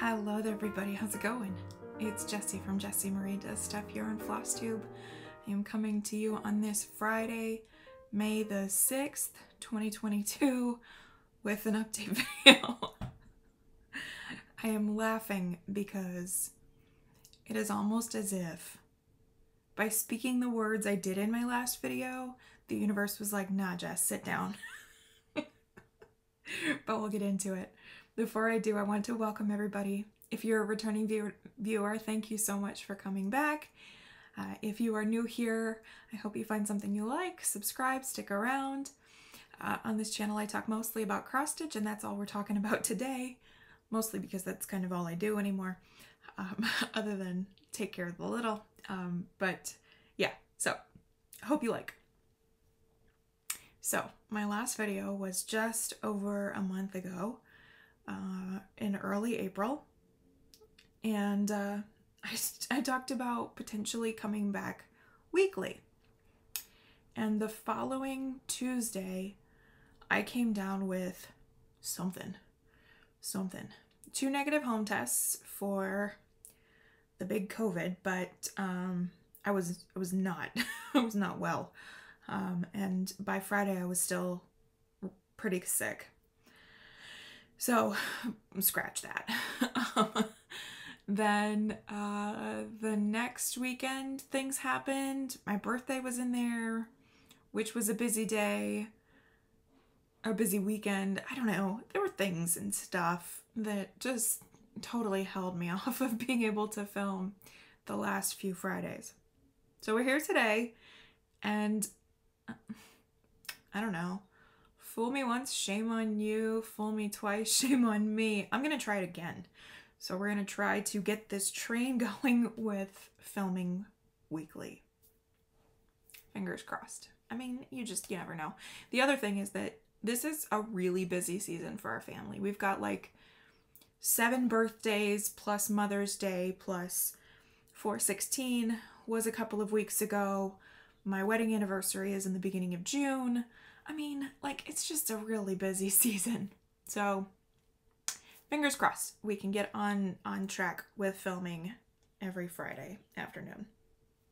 Hello there everybody, how's it going? It's Jessie from Jessie Marie Does Stuff here on FlossTube. I am coming to you on this Friday, May the 6th, 2022 with an update video. I am laughing because it is almost as if by speaking the words I did in my last video, the universe was like, nah Jess, sit down. But we'll get into it. Before I do, I want to welcome everybody. If you're a returning viewer, thank you so much for coming back. If you are new here, I hope you find something you like. Subscribe, stick around. On this channel, I talk mostly about cross-stitch, and that's all we're talking about today. Mostly because that's kind of all I do anymore, other than take care of the little. But yeah, so I hope you like. So my last video was just over a month ago. In early April, and I talked about potentially coming back weekly, and the following Tuesday I came down with something 2 negative home tests for the big COVID, but I was not I was not well, and by Friday I was still pretty sick. So, scratch that. Then the next weekend, things happened. My birthday was in there, which was a busy day, a busy weekend. I don't know. There were things and stuff that just totally held me off of being able to film the last few Fridays. So we're here today, and I don't know. Fool me once, shame on you. Fool me twice, shame on me. I'm going to try it again. So we're going to try to get this train going with filming weekly. Fingers crossed. I mean, you never know. The other thing is that this is a really busy season for our family. We've got like 7 birthdays plus Mother's Day plus 4/16 was a couple of weeks ago. My wedding anniversary is in the beginning of June. I mean, like, it's just a really busy season. So, fingers crossed we can get on track with filming every Friday afternoon.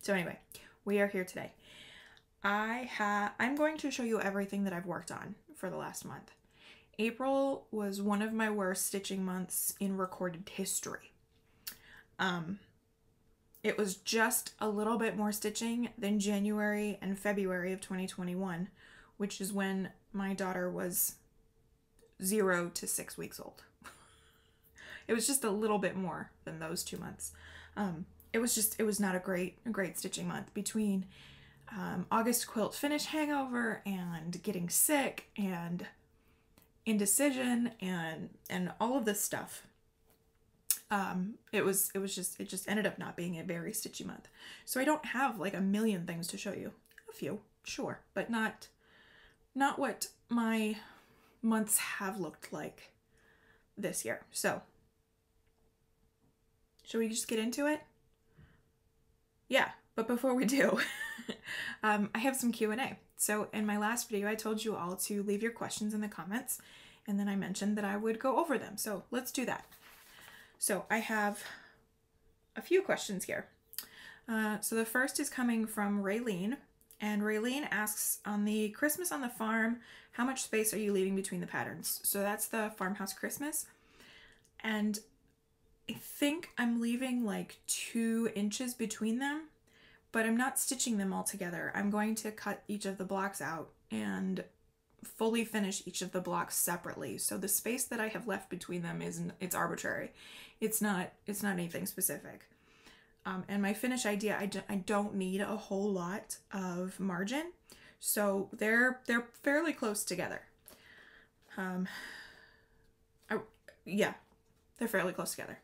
So anyway, we are here today. I'm going to show you everything that I've worked on for the last month. April was one of my worst stitching months in recorded history. It was just a little bit more stitching than January and February of 2021. Which is when my daughter was 0 to 6 weeks old. It was just a little bit more than those 2 months. It was not a great stitching month between August quilt finish hangover and getting sick and indecision and all of this stuff. It just ended up not being a very stitchy month. So I don't have like a million things to show you. A few, sure, but not what my months have looked like this year. So, shall we just get into it? Yeah, but before we do, I have some Q&A. So in my last video, I told you all to leave your questions in the comments, and then I mentioned that I would go over them. So let's do that. So I have a few questions here. So the first is coming from Raylene. And Raylene asks, on the Christmas on the Farm, how much space are you leaving between the patterns? So that's the Farmhouse Christmas. And I think I'm leaving like 2 inches between them, but I'm not stitching them all together. I'm going to cut each of the blocks out and fully finish each of the blocks separately. So the space that I have left between them it's arbitrary. It's not anything specific. And my finish idea, I don't need a whole lot of margin, so they're fairly close together. Yeah, they're fairly close together.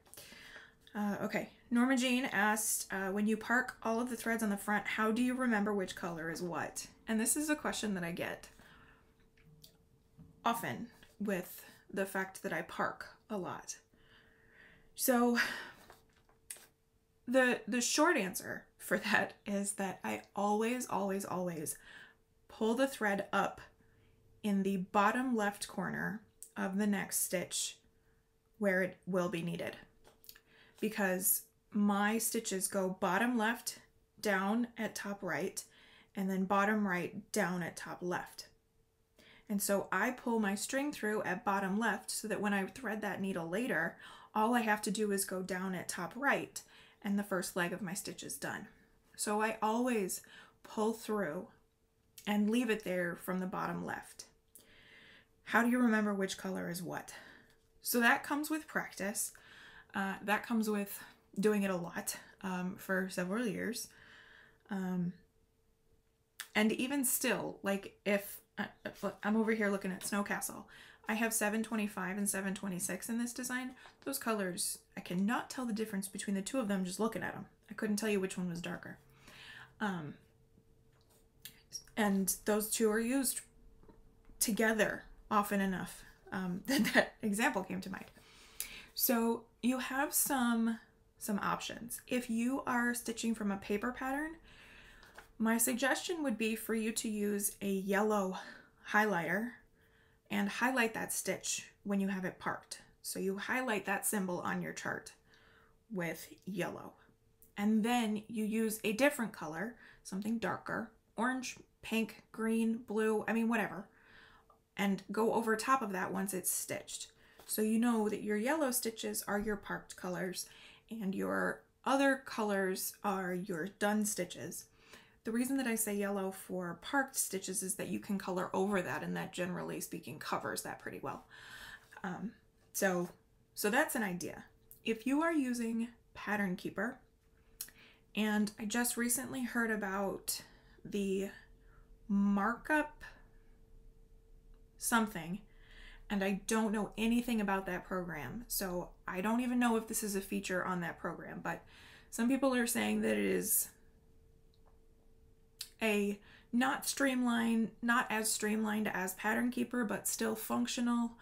Okay, Norma Jean asked, when you park all of the threads on the front, how do you remember which color is what? And this is a question that I get often with the fact that I park a lot. So the short answer for that is that I always pull the thread up in the bottom left corner of the next stitch where it will be needed. because my stitches go bottom left down at top right, and then bottom right down at top left. And so I pull my string through at bottom left so that when I thread that needle later, all I have to do is go down at top right and the first leg of my stitch is done. So I always pull through and leave it there from the bottom left. How do you remember which color is what? So that comes with practice. That comes with doing it a lot for several years. And even still, like if I'm over here looking at Snow Castle, I have 725 and 726 in this design. Those colors, I cannot tell the difference between the two of them just looking at them. I couldn't tell you which one was darker. And those two are used together often enough that example came to mind. So you have some options. If you are stitching from a paper pattern, my suggestion would be for you to use a yellow highlighter and highlight that stitch when you have it parked. So you highlight that symbol on your chart with yellow. And then you use a different color, something darker, orange, pink, green, blue, I mean, whatever, and go over top of that once it's stitched. So you know that your yellow stitches are your parked colors and your other colors are your done stitches. The reason that I say yellow for parked stitches is that you can color over that, and that generally speaking covers that pretty well. So that's an idea. If you are using Pattern Keeper, and I just recently heard about the markup something, and I don't know anything about that program, so I don't even know if this is a feature on that program, but some people are saying that it is a not as streamlined as Pattern Keeper, but still functional,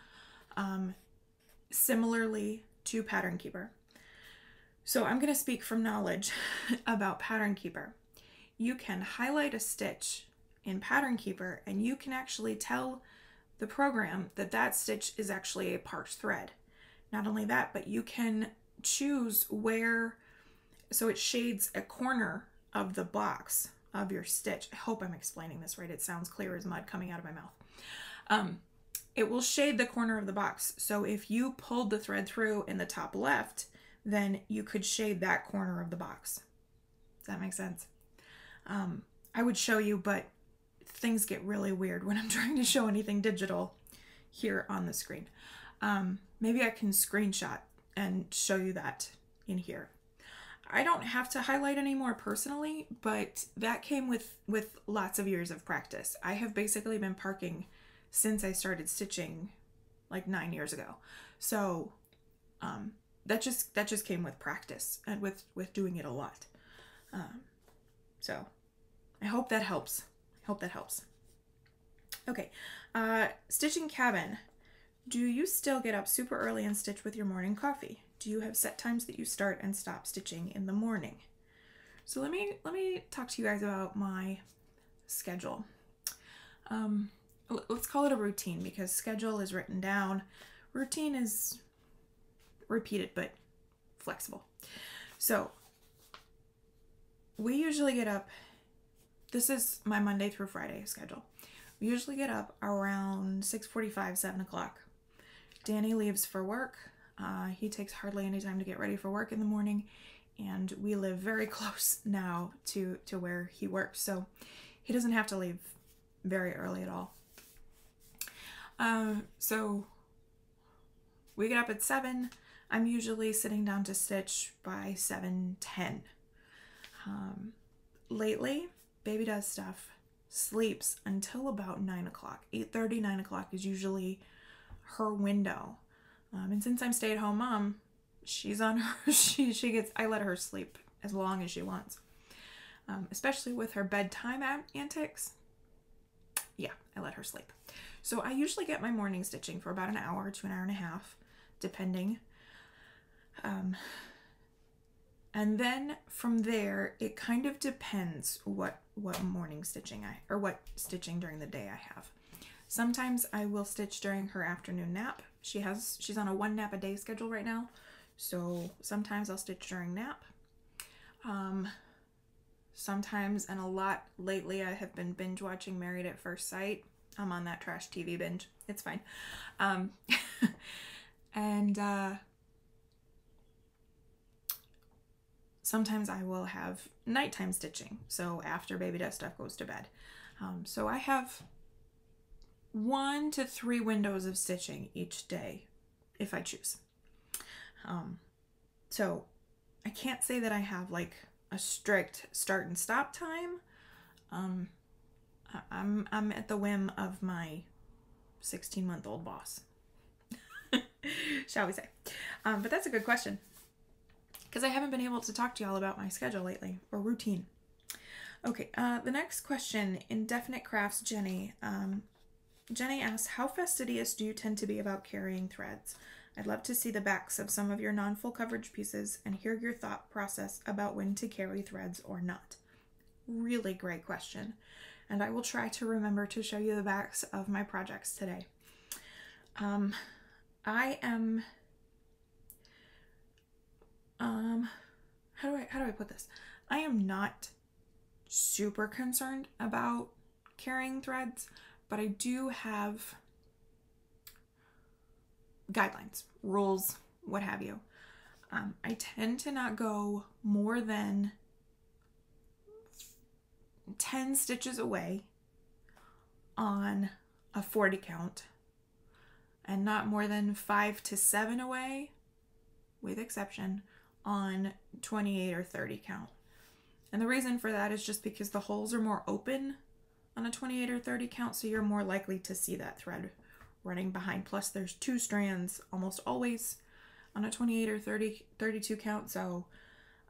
similarly to Pattern Keeper. So I'm going to speak from knowledge about Pattern Keeper. You can highlight a stitch in Pattern Keeper and you can actually tell the program that that stitch is actually a parked thread. Not only that, but you can choose where, so it shades a corner of the box of your stitch. I hope I'm explaining this right. It sounds clear as mud coming out of my mouth. It will shade the corner of the box. So if you pulled the thread through in the top left, then you could shade that corner of the box. Does that make sense? I would show you, but things get really weird when I'm trying to show anything digital here on the screen. Maybe I can screenshot and show you that in here. I don't have to highlight anymore personally, but that came with lots of years of practice. I have basically been parking since I started stitching like 9 years ago. So that just came with practice and with doing it a lot. So I hope that helps. Okay, stitching cabin. Do you still get up super early and stitch with your morning coffee? Do you have set times that you start and stop stitching in the morning? So let me talk to you guys about my schedule. Let's call it a routine because schedule is written down. Routine is repeated but flexible. So we usually get up, this is my Monday through Friday schedule. We usually get up around 6:45, 7 o'clock. Danny leaves for work. He takes hardly any time to get ready for work in the morning, and we live very close now to where he works, so he doesn't have to leave very early at all. So we get up at 7. I'm usually sitting down to stitch by 7:10. Lately, baby does stuff, sleeps until about 9 o'clock. 8:30, 9 o'clock is usually her window. And since I'm stay-at-home mom, she's on her, I let her sleep as long as she wants. Especially with her bedtime antics. Yeah, I let her sleep. So I usually get my morning stitching for about an hour to an hour and a half, depending. And then from there, it kind of depends what morning stitching what stitching during the day I have. Sometimes I will stitch during her afternoon nap. She's on a 1 nap a day schedule right now. So sometimes I'll stitch during nap. Sometimes, and a lot lately, I have been binge watching Married at First Sight. I'm on that trash TV binge. It's fine. And sometimes I will have nighttime stitching. So after baby dust stuff goes to bed. So I have 1 to 3 windows of stitching each day if I choose. So I can't say that I have like a strict start and stop time. I'm at the whim of my 16-month-old boss, shall we say. But that's a good question, because I haven't been able to talk to y'all about my schedule lately, or routine. Okay, the next question, Indefinite Crafts Jenny. Jenny asks, how fastidious do you tend to be about carrying threads? I'd love to see the backs of some of your non-full coverage pieces and hear your thought process about when to carry threads or not. Really great question. And I will try to remember to show you the backs of my projects today. I am, how do I put this? I am not super concerned about carrying threads, but I do have guidelines, rules, what have you. I tend to not go more than 10 stitches away on a 40 count, and not more than 5 to 7 away, with exception, on 28 or 30 count. And the reason for that is just because the holes are more open on a 28 or 30 count, so you're more likely to see that thread running behind. Plus there's 2 strands almost always on a 28 or 32 count. So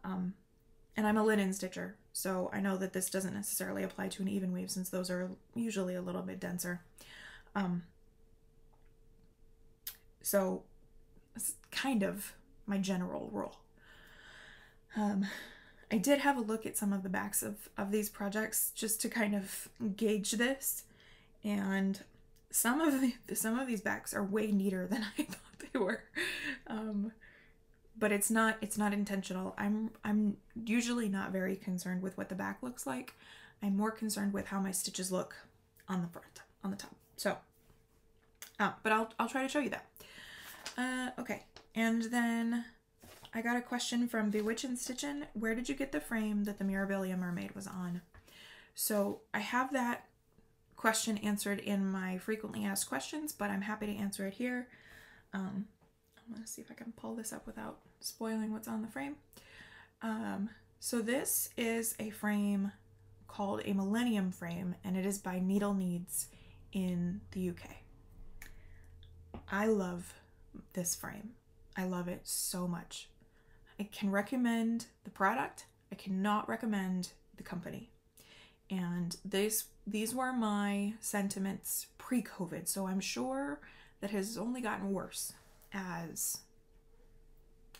and I'm a linen stitcher, so I know that this doesn't necessarily apply to an even weave, since those are usually a little bit denser. So it's kind of my general rule. I did have a look at some of the backs of these projects just to kind of gauge this, and some of these backs are way neater than I thought they were. But it's not intentional. I'm usually not very concerned with what the back looks like. I'm more concerned with how my stitches look on the front, on the top. So, but I'll try to show you that. Okay, and then I got a question from Bewitchin' Stitchin'. Where did you get the frame that the Mirabilia mermaid was on? So I have that question answered in my frequently asked questions, but I'm happy to answer it here. I'm going to see if I can pull this up without spoiling what's on the frame. So this is a frame called a Millennium frame, and it is by Needle Needs in the UK. I love this frame. I love it so much. I can recommend the product. I cannot recommend the company. And these were my sentiments pre-COVID, so I'm sure that has only gotten worse as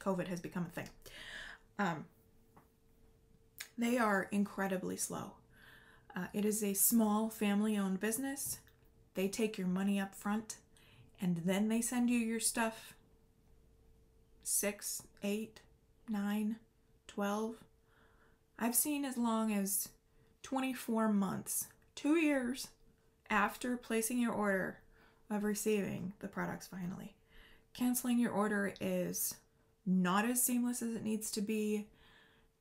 COVID has become a thing. They are incredibly slow. It is a small family-owned business. They take your money up front, and then they send you your stuff 6, 8, 9, 12. I've seen as long as 24 months, 2 years after placing your order of receiving the products finally. Canceling your order is not as seamless as it needs to be.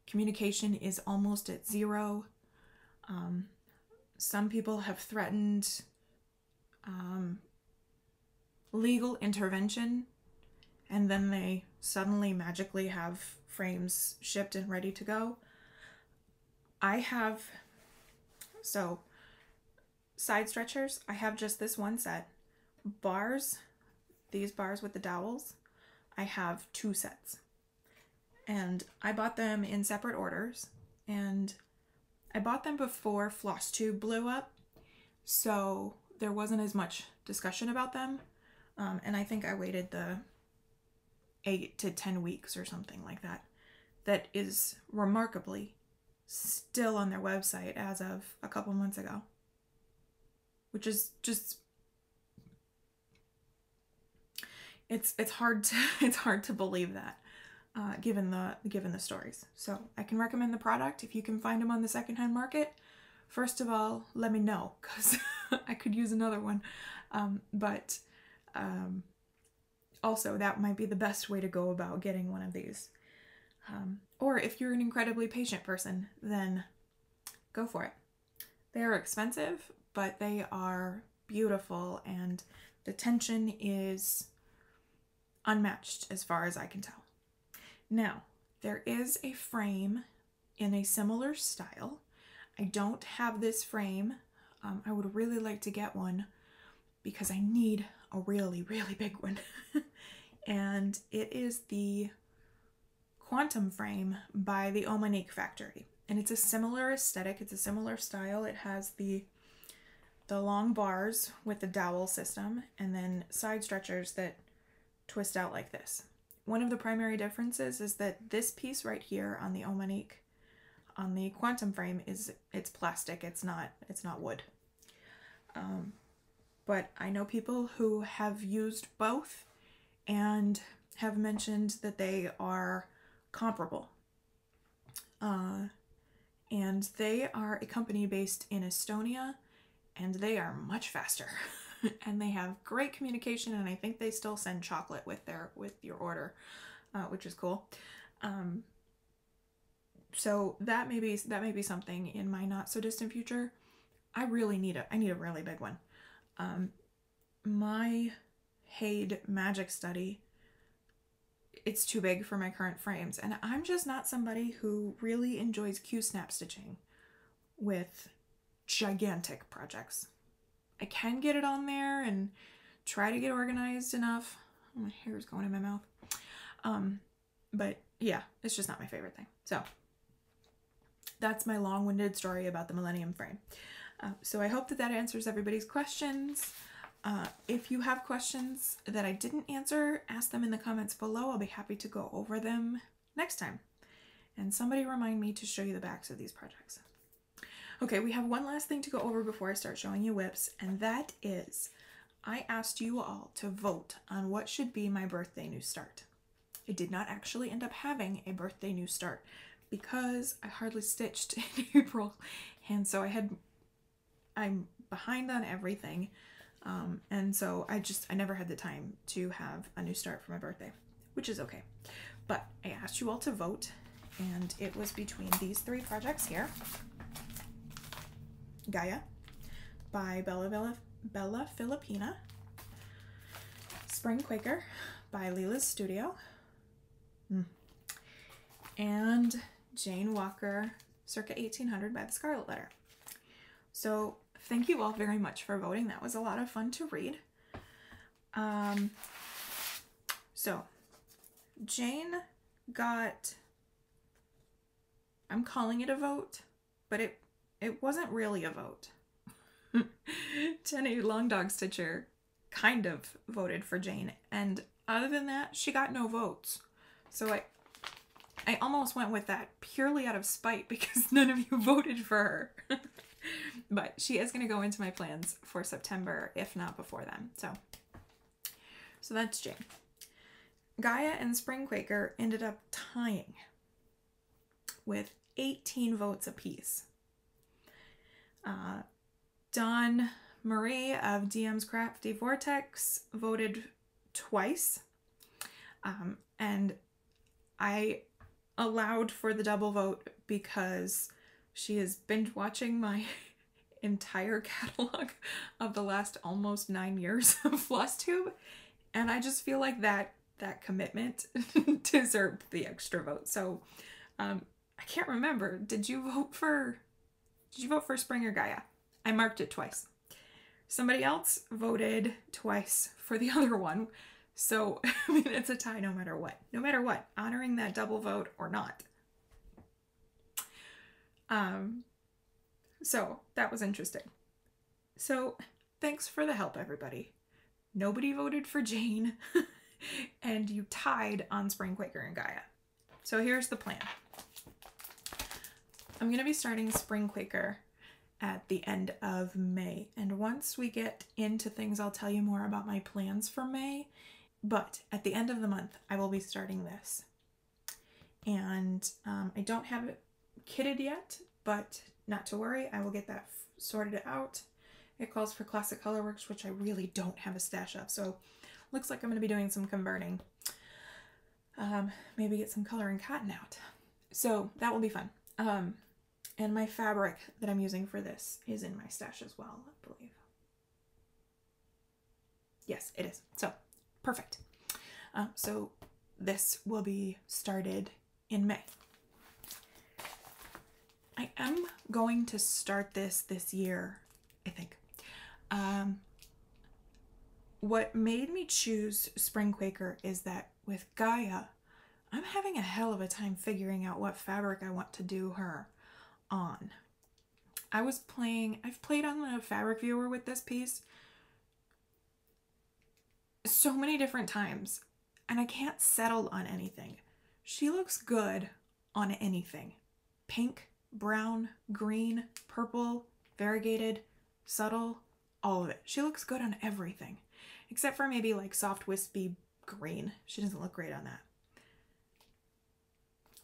Communication is almost at 0. Some people have threatened legal intervention, and then they suddenly magically have frames shipped and ready to go. I have, so side stretchers, I have just this one set. Bars, these bars with the dowels, I have 2 sets. And I bought them in separate orders, and I bought them before FlossTube blew up, so there wasn't as much discussion about them. And I think I waited the 8 to 10 weeks or something like that. That is remarkably still on their website as of a couple months ago, which is just, it's hard to believe that. given the stories. So I can recommend the product if you can find them on the secondhand market. First of all, let me know, because I could use another one. Also, that might be the best way to go about getting one of these. Or if you're an incredibly patient person, then go for it. They are expensive, but they are beautiful, and the tension is unmatched as far as I can tell. Now, there is a frame in a similar style. I don't have this frame. I would really like to get one because I need a really, really big one. And it is the Quantum frame by the Omanique factory. And it's a similar aesthetic. It's a similar style. It has the long bars with the dowel system and then side stretchers that twist out like this. One of the primary differences is that this piece right here on the Omanique, on the Quantum frame, it's plastic. It's not wood. But I know people who have used both and have mentioned that they are comparable. And they are a company based in Estonia, and they are much faster. And they have great communication, and I think they still send chocolate with your order, which is cool. So that may be something in my not so distant future. I need a really big one. My HAED magic study, it's too big for my current frames, and I'm just not somebody who really enjoys Q-snap stitching with gigantic projects. I can get it on there and try to get organized enough. Oh, my hair is going in my mouth. But yeah, it's just not my favorite thing. So that's my long-winded story about the Millennium frame. So I hope that answers everybody's questions. If you have questions that I didn't answer, ask them in the comments below. I'll be happy to go over them next time. And somebody remind me to show you the backs of these projects. Okay, we have one last thing to go over before I start showing you whips, and that is I asked you all to vote on what should be my birthday new start. I did not actually end up having a birthday new start because I hardly stitched in April, and so I'm behind on everything. And so I never had the time to have a new start for my birthday, which is okay. But I asked you all to vote, and it was between these three projects here. Gaia by Bella Filipina, Spring Quaker by Leela's Studio, and Jane Walker circa 1800 by the Scarlet Letter. So thank you all very much for voting. That was a lot of fun to read. So Jane got, I'm calling it a vote, but it wasn't really a vote. Jenny Long Dog Stitcher kind of voted for Jane, and other than that, she got no votes. So I almost went with that purely out of spite because none of you voted for her. But she is going to go into my plans for September, if not before then. So that's Jane. Gaia and Spring Quaker ended up tying with 18 votes apiece. Dawn Marie of DM's Crafty Vortex voted twice. And I allowed for the double vote because she has binge watching my entire catalog of the last almost 9 years of FlossTube, and I just feel like that commitment deserved the extra vote. So I can't remember. Did you vote for Spring or Gaia? I marked it twice. Somebody else voted twice for the other one. So I mean, it's a tie no matter what. No matter what, honoring that double vote or not. So that was interesting. So thanks for the help, everybody. Nobody voted for Jane, and you tied on Spring Quaker and Gaia. So here's the plan. I'm going to be starting Spring Quaker at the end of May, and once we get into things, I'll tell you more about my plans for May, but at the end of the month, I will be starting this. And I don't have it kitted yet, but not to worry, I will get that sorted out. It calls for Classic Colorworks, which I really don't have a stash of, so looks like I'm going to be doing some converting. Maybe get some color and cotton out. So that will be fun. And my fabric that I'm using for this is in my stash as well, I believe. Yes, it is. So, perfect. So this will be started in May. I am going to start this year, I think. What made me choose Spring Quaker is that with Gaia, I'm having a hell of a time figuring out what fabric I want to do her on. I've played on the fabric viewer with this piece so many different times, and I can't settle on anything. She looks good on anything. Pink, brown, green, purple, variegated, subtle, all of it. She looks good on everything, except for maybe like soft wispy green. She doesn't look great on that.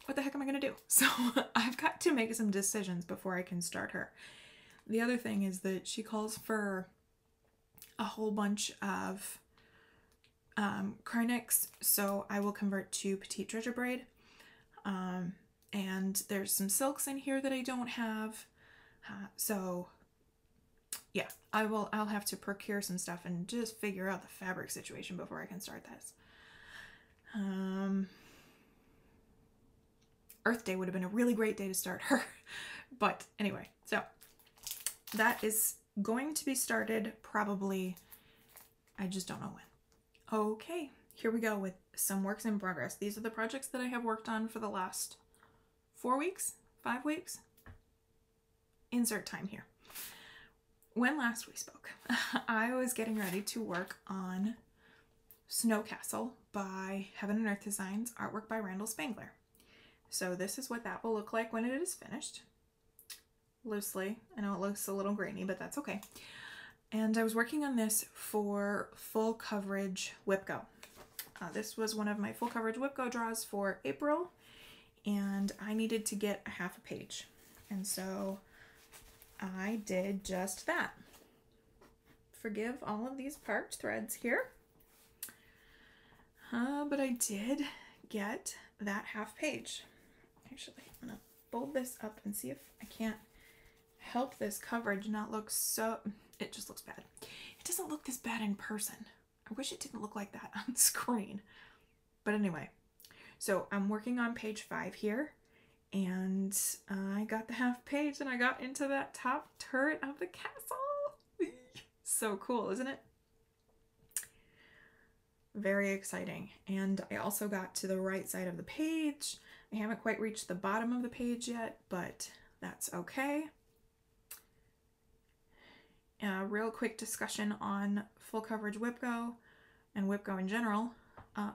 What the heck am I going to do? So I've got to make some decisions before I can start her. The other thing is that she calls for a whole bunch of Cryonics, so I will convert to Petite Treasure Braid. And there's some silks in here that I don't have. So yeah, I'll have to procure some stuff and just figure out the fabric situation before I can start this. Earth Day would have been a really great day to start her. But anyway, so that is going to be started probably, I just don't know when. Okay, here we go with some works in progress. These are the projects that I have worked on for the last 4 weeks, 5 weeks. Insert time here. When last we spoke, I was getting ready to work on Snow Castle by Heaven and Earth Designs, artwork by Randall Spangler. So this is what that will look like when it is finished. Loosely. I know it looks a little grainy, but that's okay. And I was working on this for full coverage WIPGO. This was one of my full coverage WIPGO draws for April, and I needed to get a half a page. And so I did just that. Forgive all of these parked threads here. But I did get that half page. Actually, I'm gonna fold this up and see if I can't help this coverage not look so... It just looks bad. It doesn't look this bad in person. I wish it didn't look like that on screen. But anyway, so I'm working on page 5 here, and I got the half page and I got into that top turret of the castle. So cool, isn't it? Very exciting. And I also got to the right side of the page. I haven't quite reached the bottom of the page yet, but that's okay. A real quick discussion on full coverage WIPGO and WIPGO in general.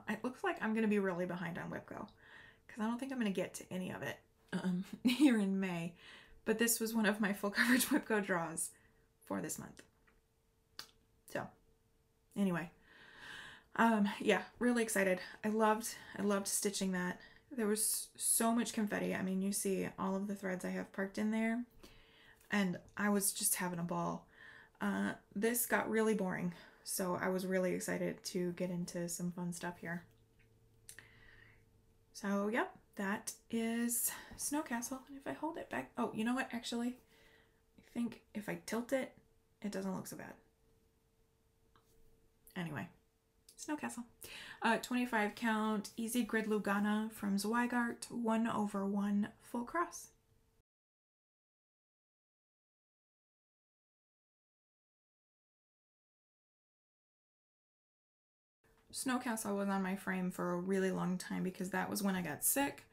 It looks like I'm going to be really behind on WIPGO because I don't think I'm going to get to any of it here in May. But this was one of my full coverage WIPGO draws for this month. So anyway, yeah, really excited. I loved stitching that. There was so much confetti. I mean, you see all of the threads I have parked in there, and I was just having a ball. This got really boring, so I was really excited to get into some fun stuff here. So, yep, that is Snow Castle. And if I hold it back, oh, you know what, actually, I think if I tilt it, it doesn't look so bad. Anyway, Snow Castle. 25 count, easy grid Lugana from Zweigart, 1/1 full cross. Snow Castle was on my frame for a really long time because that was when I got sick,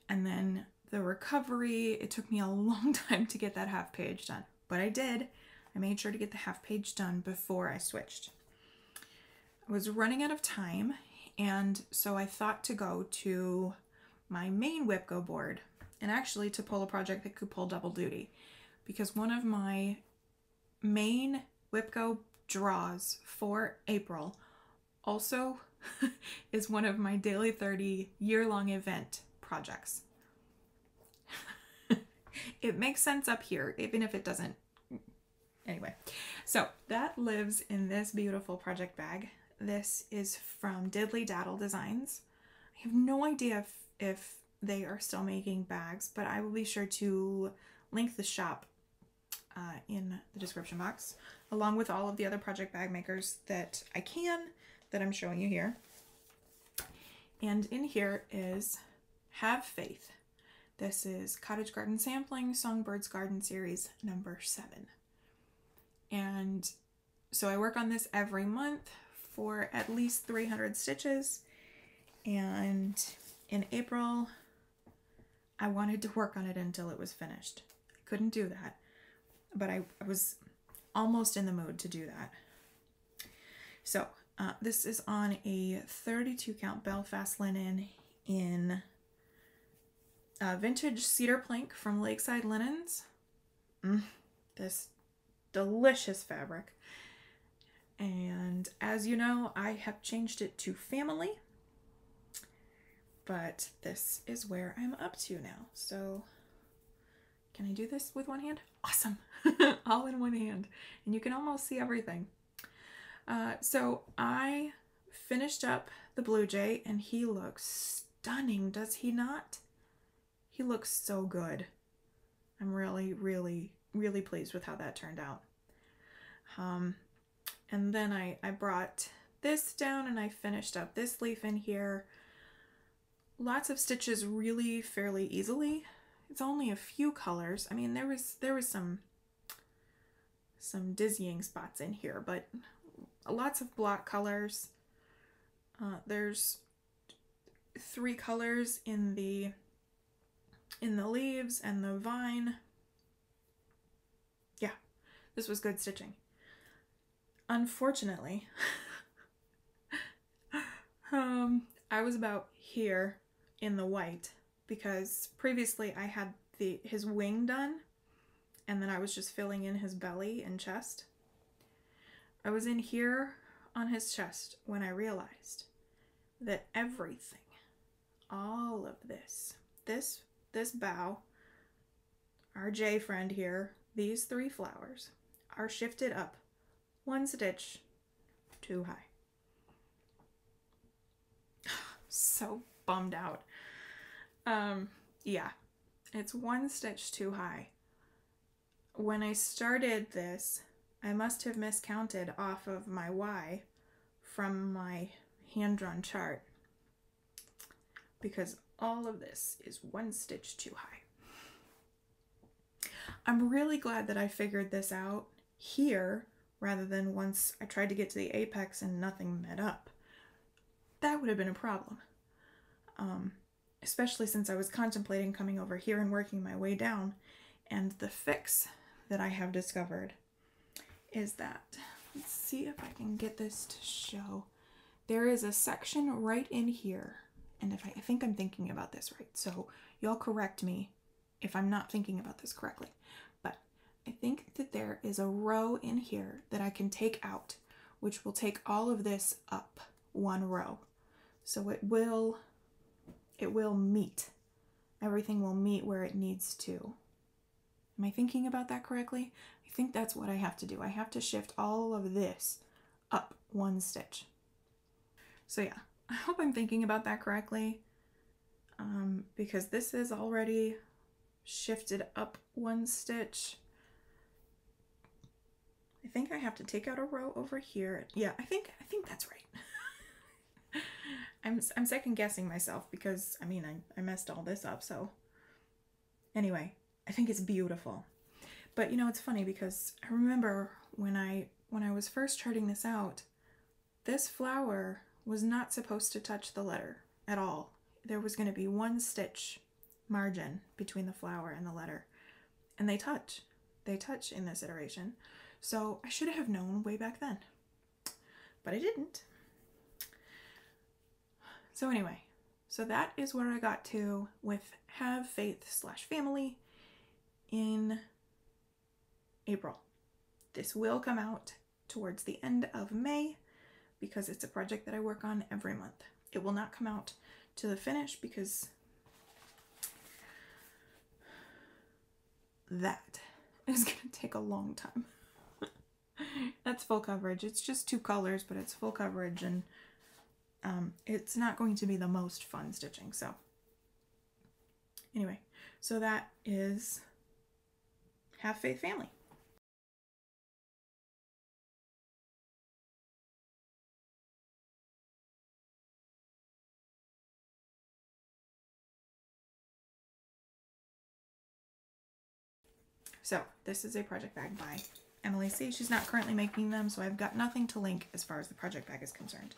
and then the recovery, it took me a long time to get that half page done, but I did. I made sure to get the half page done before I switched. I was running out of time, and so I thought to go to my main WIPGO board and actually to pull a project that could pull double duty, because one of my main WIPGO draws for April also is one of my Daily 30 year-long event projects. It makes sense up here, even if it doesn't. Anyway, so that lives in this beautiful project bag. This is from Diddly Daddle Designs. I have no idea if they are still making bags, but I will be sure to link the shop in the description box, along with all of the other project bag makers that I'm showing you here. And in here is Have Faith. This is Cottage Garden Sampling Songbirds Garden Series number 7. And so I work on this every month for at least 300 stitches. And in April, I wanted to work on it until it was finished. I couldn't do that, but I was almost in the mood to do that. So this is on a 32 count Belfast linen in vintage cedar plank from Lakeside Linens. This delicious fabric. And as you know, I have changed it to family, but this is where I'm up to now. So can I do this with one hand? Awesome. All in one hand. And you can almost see everything. So I finished up the Blue Jay and he looks stunning, does he not? He looks so good. I'm really, really, really pleased with how that turned out. And then I brought this down and I finished up this leaf in here. Lots of stitches really fairly easily. It's only a few colors. I mean, there was some dizzying spots in here, but lots of block colors. There's 3 colors in the leaves and the vine. Yeah, this was good stitching. Unfortunately, I was about here in the white because previously I had his wing done and then I was just filling in his belly and chest. I was in here on his chest when I realized that everything, all of this bough, our J friend here, these 3 flowers are shifted up 1 stitch too high. So bummed out. Yeah, it's 1 stitch too high. When I started this, I must have miscounted off of my Y from my hand-drawn chart because all of this is 1 stitch too high. I'm really glad that I figured this out here rather than once I tried to get to the apex and nothing met up. That would have been a problem. Especially since I was contemplating coming over here and working my way down. And the fix that I have discovered is that, let's see if I can get this to show. There is a section right in here. And I think I'm thinking about this right. So y'all correct me if I'm not thinking about this correctly. But I think that there is a row in here that I can take out, which will take all of this up 1 row. So it will meet. Everything will meet where it needs to. Am I thinking about that correctly? I think that's what I have to do. I have to shift all of this up 1 stitch. So yeah, I hope I'm thinking about that correctly, because this is already shifted up 1 stitch. I think I have to take out a row over here. Yeah, I think that's right. I'm second guessing myself because I mean I messed all this up. So anyway, I think it's beautiful. But you know, it's funny because I remember when I was first charting this out, this flower was not supposed to touch the letter at all. There was going to be 1 stitch margin between the flower and the letter, and they touch in this iteration. So I should have known way back then, but I didn't. So anyway, so that is where I got to with Have Faith/Family in April. This will come out towards the end of May because it's a project that I work on every month. It will not come out to the finish because that is going to take a long time. That's full coverage. It's just 2 colors, but it's full coverage, and it's not going to be the most fun stitching. So anyway, so that is Have Faith Family. So this is a project bag by Emily C. She's not currently making them, so I've got nothing to link as far as the project bag is concerned.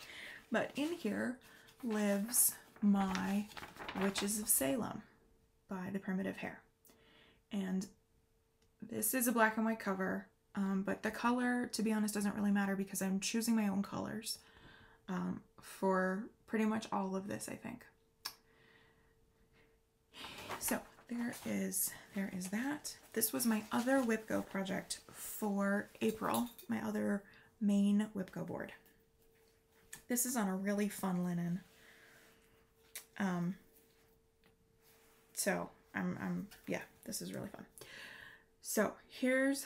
But in here lives my Witches of Salem by the Primitive Hare. And this is a black and white cover, but the color, to be honest, doesn't really matter because I'm choosing my own colors for pretty much all of this, I think. So there is that. This was my other WhipGo project for April, my other main WhipGo board. This is on a really fun linen. So yeah, this is really fun. So here's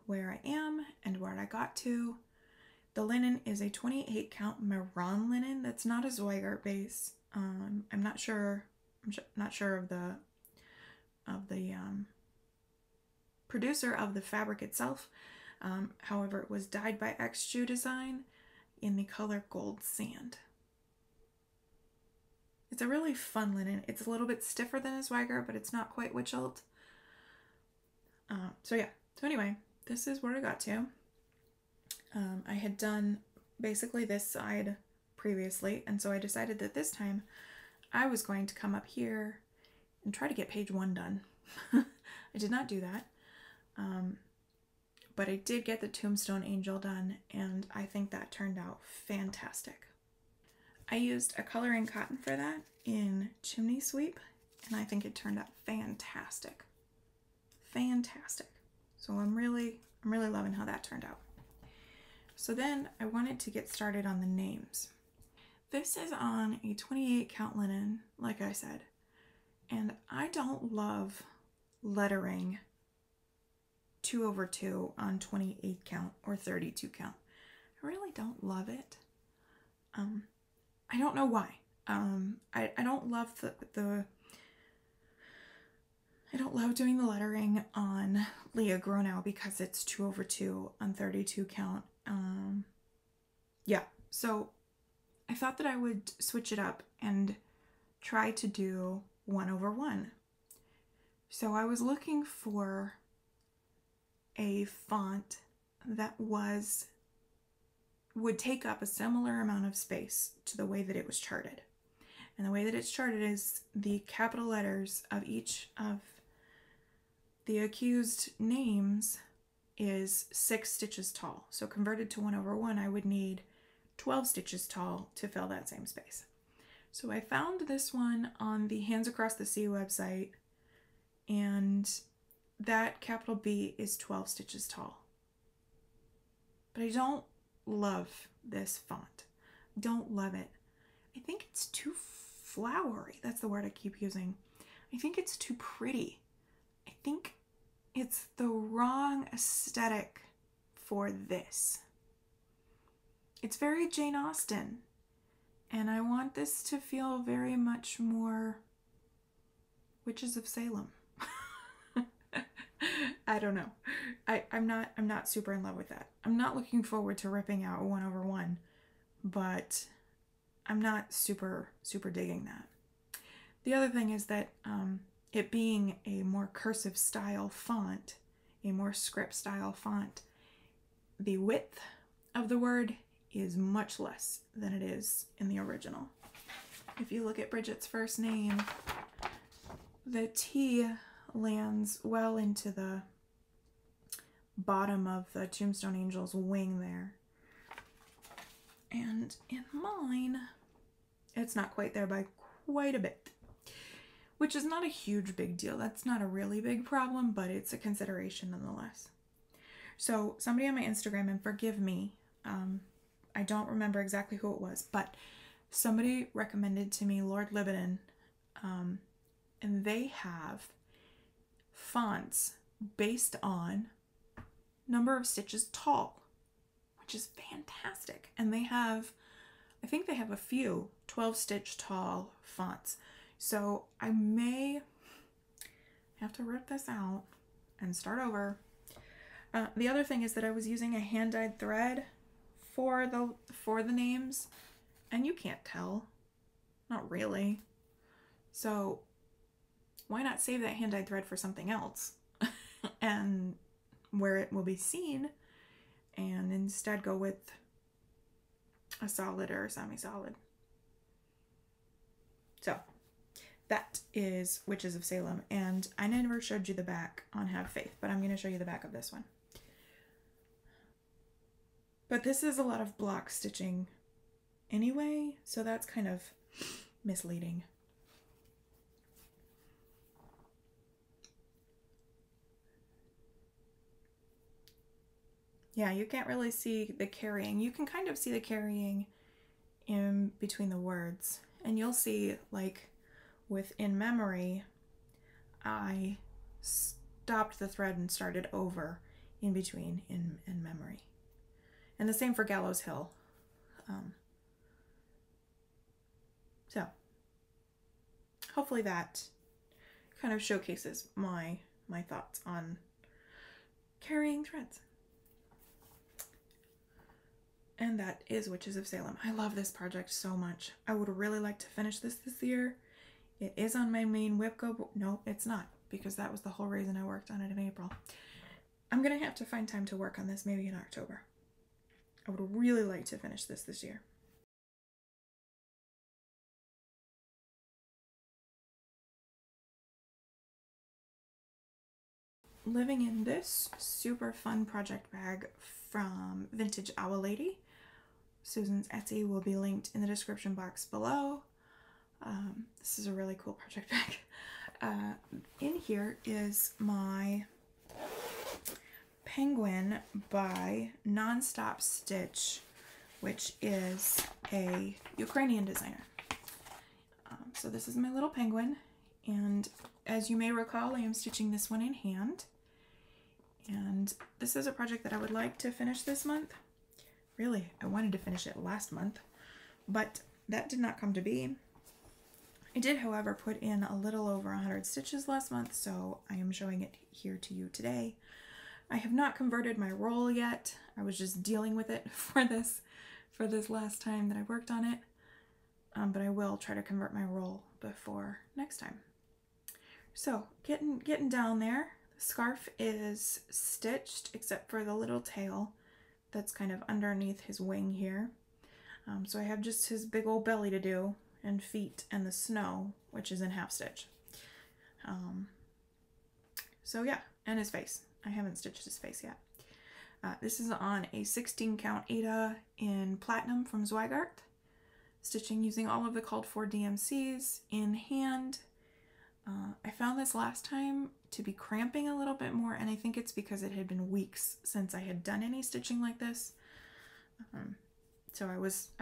where I am and where I got to. The linen is a 28 count Maron linen. That's not a Zweigart base. I'm not sure of the producer of the fabric itself. However, it was dyed by XJew Design in the color Gold Sand. It's a really fun linen. It's a little bit stiffer than a Zweigart, but it's not quite Witchelt. So yeah. So anyway, this is where I got to. I had done basically this side previously, and so I decided that this time I was going to come up here and try to get page 1 done. I did not do that, but I did get the Tombstone Angel done, and I think that turned out fantastic. I used a coloring cotton for that in Chimney Sweep, and I think it turned out fantastic. Fantastic. So I'm really loving how that turned out. So then I wanted to get started on the names. This is on a 28 count linen, like I said, and I don't love lettering 2/2 on 28 count or 32 count. I really don't love it. I don't know why. I don't love I don't love doing the lettering on Leah Gronow because it's 2/2 on 32 count. Yeah, so I thought that I would switch it up and try to do 1/1. So I was looking for a font that would take up a similar amount of space to the way that it was charted. And the way that it's charted is the capital letters of each of the accused names is 6 stitches tall. So converted to 1/1, I would need 12 stitches tall to fill that same space. So I found this one on the Hands Across the Sea website, and that capital B is 12 stitches tall. But I don't love this font. Don't love it. I think it's too flowery. That's the word I keep using. I think it's too pretty. I think it's the wrong aesthetic for this. It's very Jane Austen, and I want this to feel very much more Witches of Salem. I don't know. I'm not super in love with that. I'm not looking forward to ripping out 1/1, but I'm not super digging that. The other thing is that it being a more cursive style font, a more script style font, the width of the word is much less than it is in the original. If you look at Bridget's first name, the T lands well into the bottom of the Tombstone Angel's wing there. And in mine, it's not quite there by quite a bit, which is not a huge big deal. That's not a really big problem, but it's a consideration nonetheless. So somebody on my Instagram, and forgive me, I don't remember exactly who it was, but somebody recommended to me Lord Lebanon, and they have fonts based on number of stitches tall, which is fantastic. And they have, I think they have a few 12 stitch tall fonts. So I may have to rip this out and start over. The other thing is that I was using a hand-dyed thread for the names, and you can't tell. Not really. So why not save that hand-dyed thread for something else and where it will be seen, and instead go with a solid or a semi-solid. So that is Witches of Salem, and I never showed you the back on Have Faith, but I'm going to show you the back of this one. But this is a lot of block stitching anyway, so that's kind of misleading. Yeah, you can't really see the carrying. You can kind of see the carrying in between the words. And you'll see, like, with In Memory, I stopped the thread and started over in between in Memory. And the same for Gallows Hill. So, hopefully that kind of showcases my thoughts on carrying threads. And that is Witches of Salem. I love this project so much. I would really like to finish this year. It is on my main WIPGO. No, it's not, because that was the whole reason I worked on it in April. I'm going to have to find time to work on this maybe in October. I would really like to finish this year. Living in this super fun project bag from Vintage Owl Lady. Susan's Etsy will be linked in the description box below. This is a really cool project bag. In here is my penguin by NonStopStitch, which is a Ukrainian designer. So this is my little penguin, and as you may recall, I am stitching this one in hand. And this is a project that I would like to finish this month. Really, I wanted to finish it last month, but that did not come to be. I did, however, put in a little over 100 stitches last month, so I am showing it here to you today. I have not converted my roll yet. I was just dealing with it for this last time that I worked on it, but I will try to convert my roll before next time. So getting down there. The scarf is stitched except for the little tail that's kind of underneath his wing here. So I have just his big old belly to do, and feet, and the snow, which is in half stitch. So yeah, and his face. I haven't stitched his face yet. This is on a 16 count Aida in platinum from Zweigart. Stitching using all of the called for DMCs in hand. I found this last time to be cramping a little bit more, and I think it's because it had been weeks since I had done any stitching like this. So I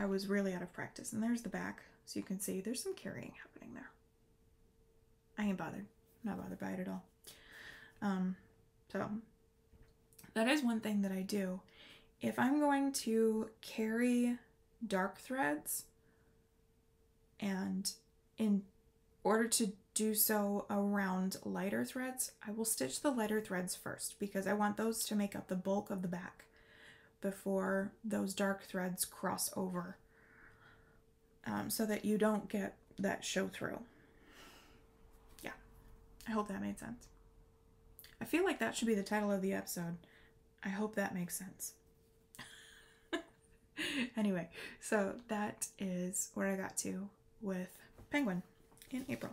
was really out of practice. And there's the back, so you can see there's some carrying happening there. I ain't bothered. Not bothered by it at all. So that is one thing that I do. If I'm going to carry dark threads, and in order to do so around lighter threads, I will stitch the lighter threads first, because I want those to make up the bulk of the back before those dark threads cross over, so that you don't get that show through. Yeah, I hope that made sense. I feel like that should be the title of the episode. I hope that makes sense. Anyway, so that is where I got to with Penguin in April.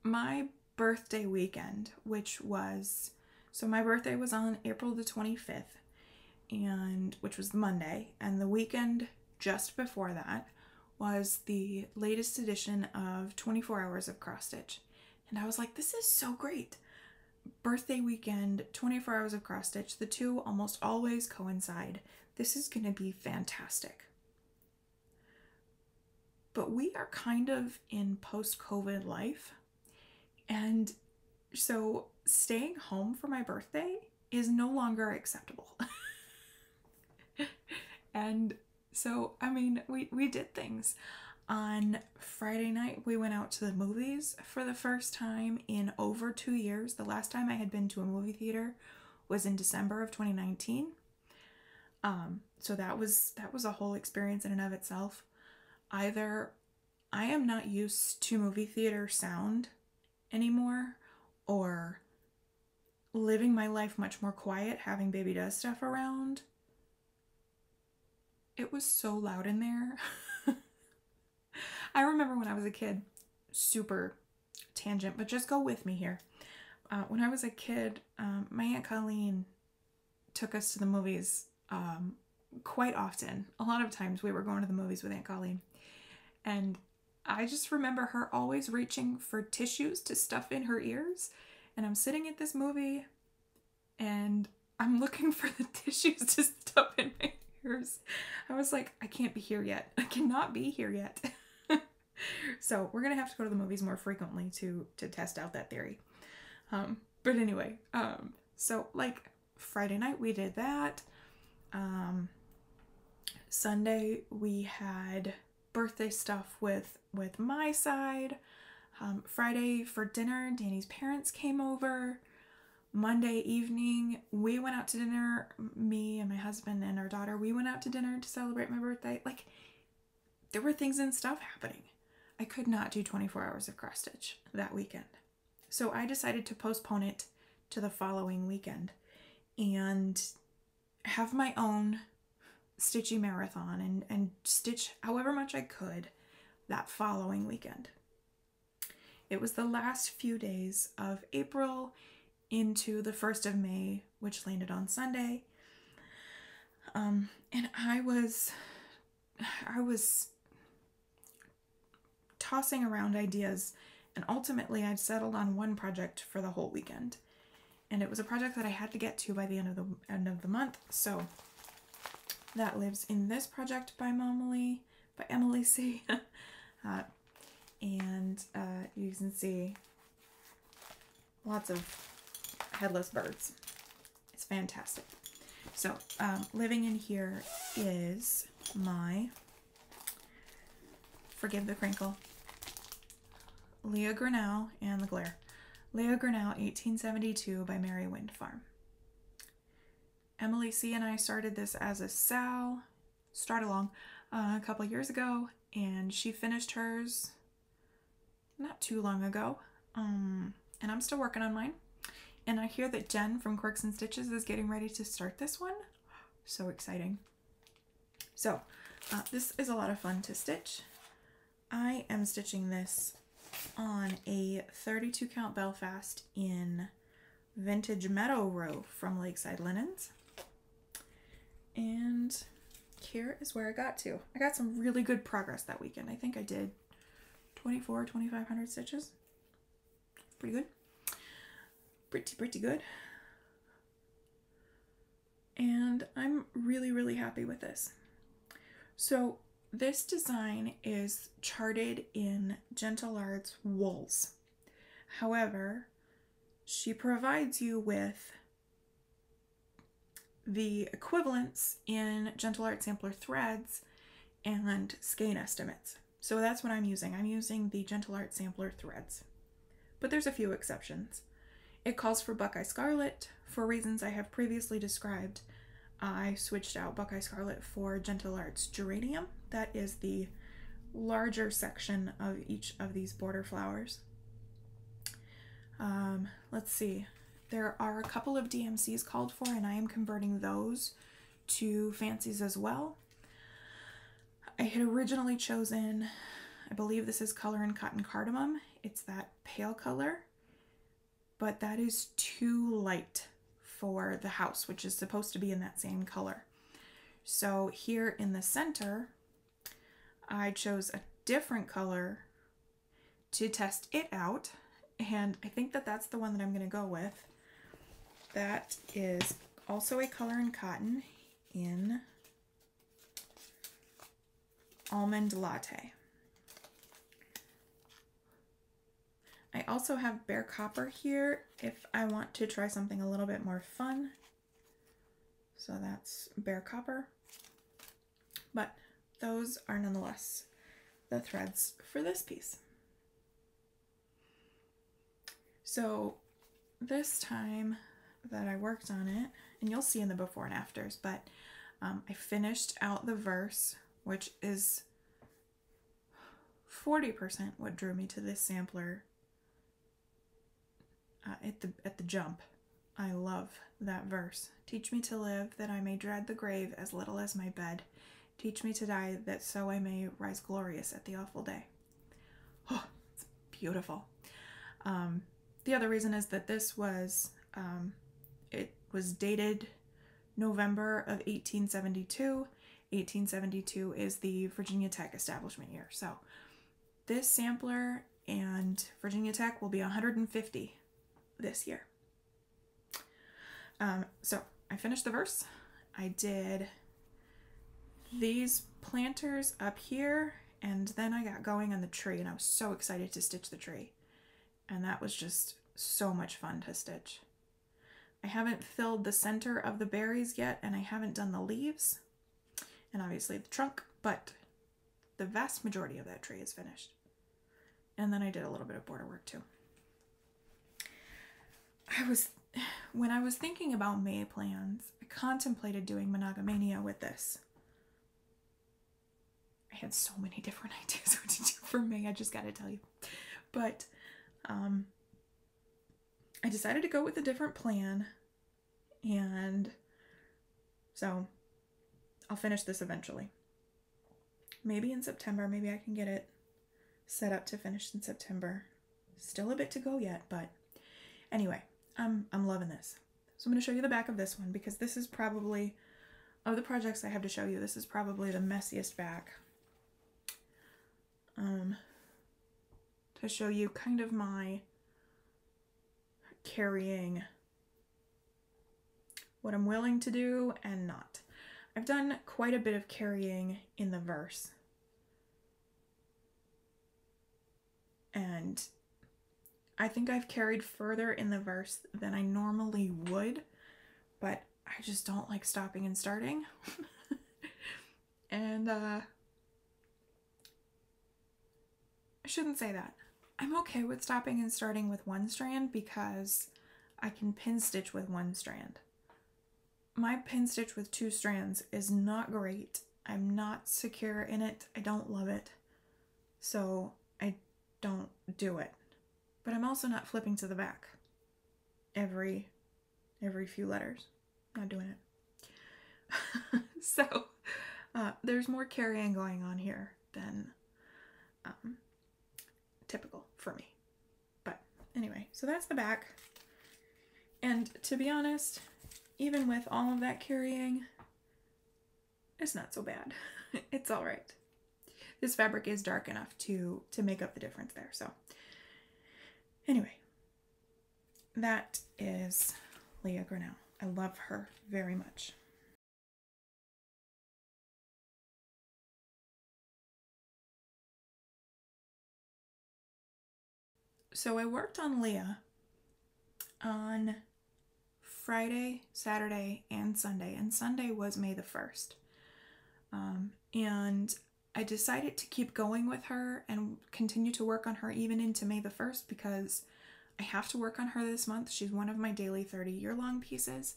My birthday weekend, so my birthday was on April the 25th, and which was the Monday, and the weekend just before that was the latest edition of 24 Hours of Cross Stitch. And I was like, this is so great. Birthday weekend, 24 Hours of Cross Stitch, the two almost always coincide. This is going to be fantastic. but we are kind of in post-COVID life. And so staying home for my birthday is no longer acceptable. And so, I mean, we did things. On Friday night, we went out to the movies for the first time in over 2 years. The last time I had been to a movie theater was in December of 2019. So that was a whole experience in and of itself. Either I am not used to movie theater sound anymore, or living my life much more quiet, having baby does stuff around. It was so loud in there. I remember when I was a kid, super tangent, but just go with me here. When I was a kid, my Aunt Colleen took us to the movies quite often. A lot of times we were going to the movies with Aunt Colleen. And I just remember her always reaching for tissues to stuff in her ears. And I'm sitting at this movie and I'm looking for the tissues to stuff in my ears. I was like, I can't be here yet. I cannot be here yet. So we're going to have to go to the movies more frequently to test out that theory. But anyway, so like Friday night we did that. Sunday we had birthday stuff with my side. Friday for dinner, Danny's parents came over. Monday evening, we went out to dinner. Me and my husband and our daughter, we went out to dinner to celebrate my birthday. Like, there were things and stuff happening. I could not do 24 hours of cross stitch that weekend. So I decided to postpone it to the following weekend and have my own stitchy marathon and stitch however much I could that following weekend. It was the last few days of April into the 1st of May, which landed on Sunday. And I was tossing around ideas, and ultimately I settled on one project for the whole weekend. And it was a project that I had to get to by the end of the month. So that lives in this project by Emily C. And you can see lots of headless birds. It's fantastic. So living in here is my, forgive the crinkle, Leah Gronow and the glare. Leah Gronow, 1872 by Mary Wind Farm. Emily C. and I started this as a start along a couple of years ago, and she finished hers not too long ago, and I'm still working on mine. And I hear that Jen from Quirks and Stitches is getting ready to start this one. So exciting. So this is a lot of fun to stitch. I am stitching this on a 32 count Belfast in Vintage Meadow Row from Lakeside Linens. And here is where I got to. I got some really good progress that weekend. I think I did 2,500 stitches. Pretty good. Pretty good. And I'm really happy with this. So this design is charted in Gentle Arts wools. However, she provides you with the equivalents in Gentle Art Sampler threads and skein estimates. So that's what I'm using. I'm using the Gentle Art Sampler threads. But there's a few exceptions. It calls for Buckeye Scarlet for reasons I have previously described. I switched out Buckeye Scarlet for Gentle Arts Geranium. That is the larger section of each of these border flowers. Let's see. There are a couple of DMCs called for, and I am converting those to fancies as well. I had originally chosen, I believe this is Color and Cotton Cardamom. It's that pale color, but that is too light for the house, which is supposed to be in that same color. So here in the center, I chose a different color to test it out, and I think that that's the one that I'm going to go with. That is also a Color and Cotton in Almond Latte. I also have bare copper here if I want to try something a little bit more fun. So that's bare copper. But those are nonetheless the threads for this piece. So this time that I worked on it, and you'll see in the before and afters, but I finished out the verse, which is 40% what drew me to this sampler at the jump. I love that verse. Teach me to live, that I may dread the grave as little as my bed. Teach me to die, that so I may rise glorious at the awful day. Oh, it's beautiful. The other reason is that this was, it was dated November of 1872. 1872 is the Virginia Tech establishment year. So this sampler and Virginia Tech will be 150 this year. So I finished the verse. I did these planters up here, and then I got going on the tree, and I was so excited to stitch the tree. And that was just so much fun to stitch. I haven't filled the center of the berries yet, and I haven't done the leaves, and obviously the trunk, but the vast majority of that tree is finished. And then I did a little bit of border work too. When I was thinking about May plans, I contemplated doing Monogamania with this. I had so many different ideas what to do for May, I just gotta tell you. But I decided to go with a different plan, and so I'll finish this eventually. Maybe in September, maybe I can get it set up to finish in September. Still a bit to go yet, but anyway, I'm loving this. So I'm going to show you the back of this one, because this is probably, of the projects I have to show you, this is probably the messiest back. To show you kind of my carrying, what I'm willing to do and not. I've done quite a bit of carrying in the verse, and I think I've carried further in the verse than I normally would, but I just don't like stopping and starting. And I shouldn't say that. I'm okay with stopping and starting with one strand because I can pin stitch with one strand. My pin stitch with two strands is not great. I'm not secure in it. I don't love it. So I don't do it. But I'm also not flipping to the back every few letters. Not doing it. So there's more carrying going on here than typical for me. But anyway, so that's the back. And to be honest, even with all of that carrying, it's not so bad. It's all right. This fabric is dark enough to make up the difference there. So anyway, that is Leah Gronow. I love her very much. So I worked on Leah on Friday, Saturday, and Sunday. And Sunday was May the 1st. And I decided to keep going with her and continue to work on her even into May the 1st because I have to work on her this month. She's one of my daily 30 year-long pieces.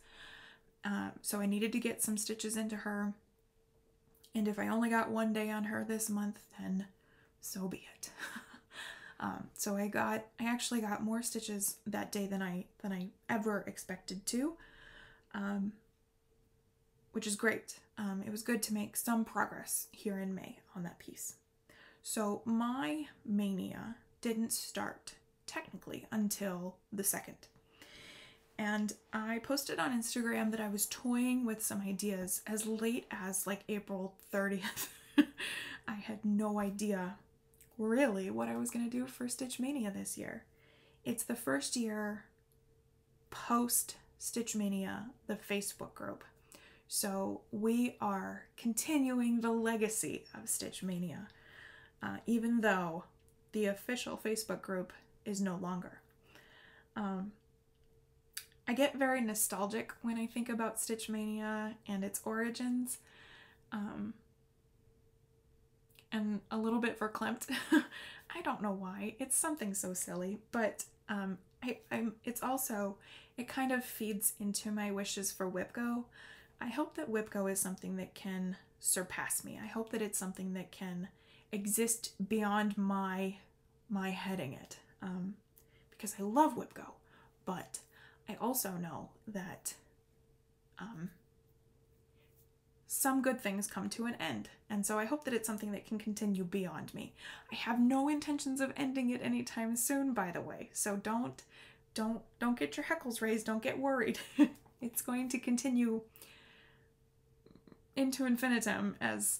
So I needed to get some stitches into her. And if I only got one day on her this month, then so be it. So I actually got more stitches that day than I ever expected to, which is great. It was good to make some progress here in May on that piece. So my mania didn't start technically until the 2nd. And I posted on Instagram that I was toying with some ideas as late as like April 30th. I had no idea really what I was going to do for Stitch Mania this year. It's the first year post Stitch Mania, the Facebook group. So we are continuing the legacy of Stitch Mania, even though the official Facebook group is no longer. I get very nostalgic when I think about Stitch Mania and its origins, and a little bit verklempt. I don't know why. It's something so silly, but it's also, it kind of feeds into my wishes for WIPGO. I hope that WIPGO is something that can surpass me. I hope that it's something that can exist beyond my heading it, because I love WIPGO, but I also know that some good things come to an end, and so I hope that it's something that can continue beyond me. I have no intentions of ending it anytime soon, by the way, so don't get your heckles raised, don't get worried. It's going to continue into infinitum as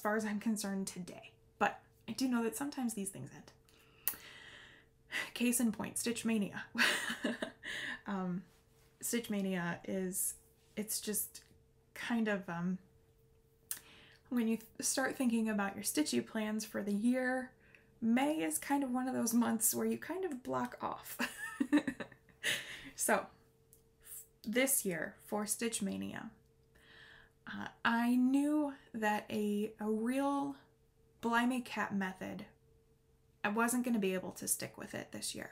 far as I'm concerned today, but I do know that sometimes these things end. Case in point, Stitch Mania. Stitch Mania it's just kind of, when you start thinking about your stitchy plans for the year, May is kind of one of those months where you kind of block off. So, this year for Stitch Mania, I knew that a real Blimey Cat method, I wasn't going to be able to stick with it this year.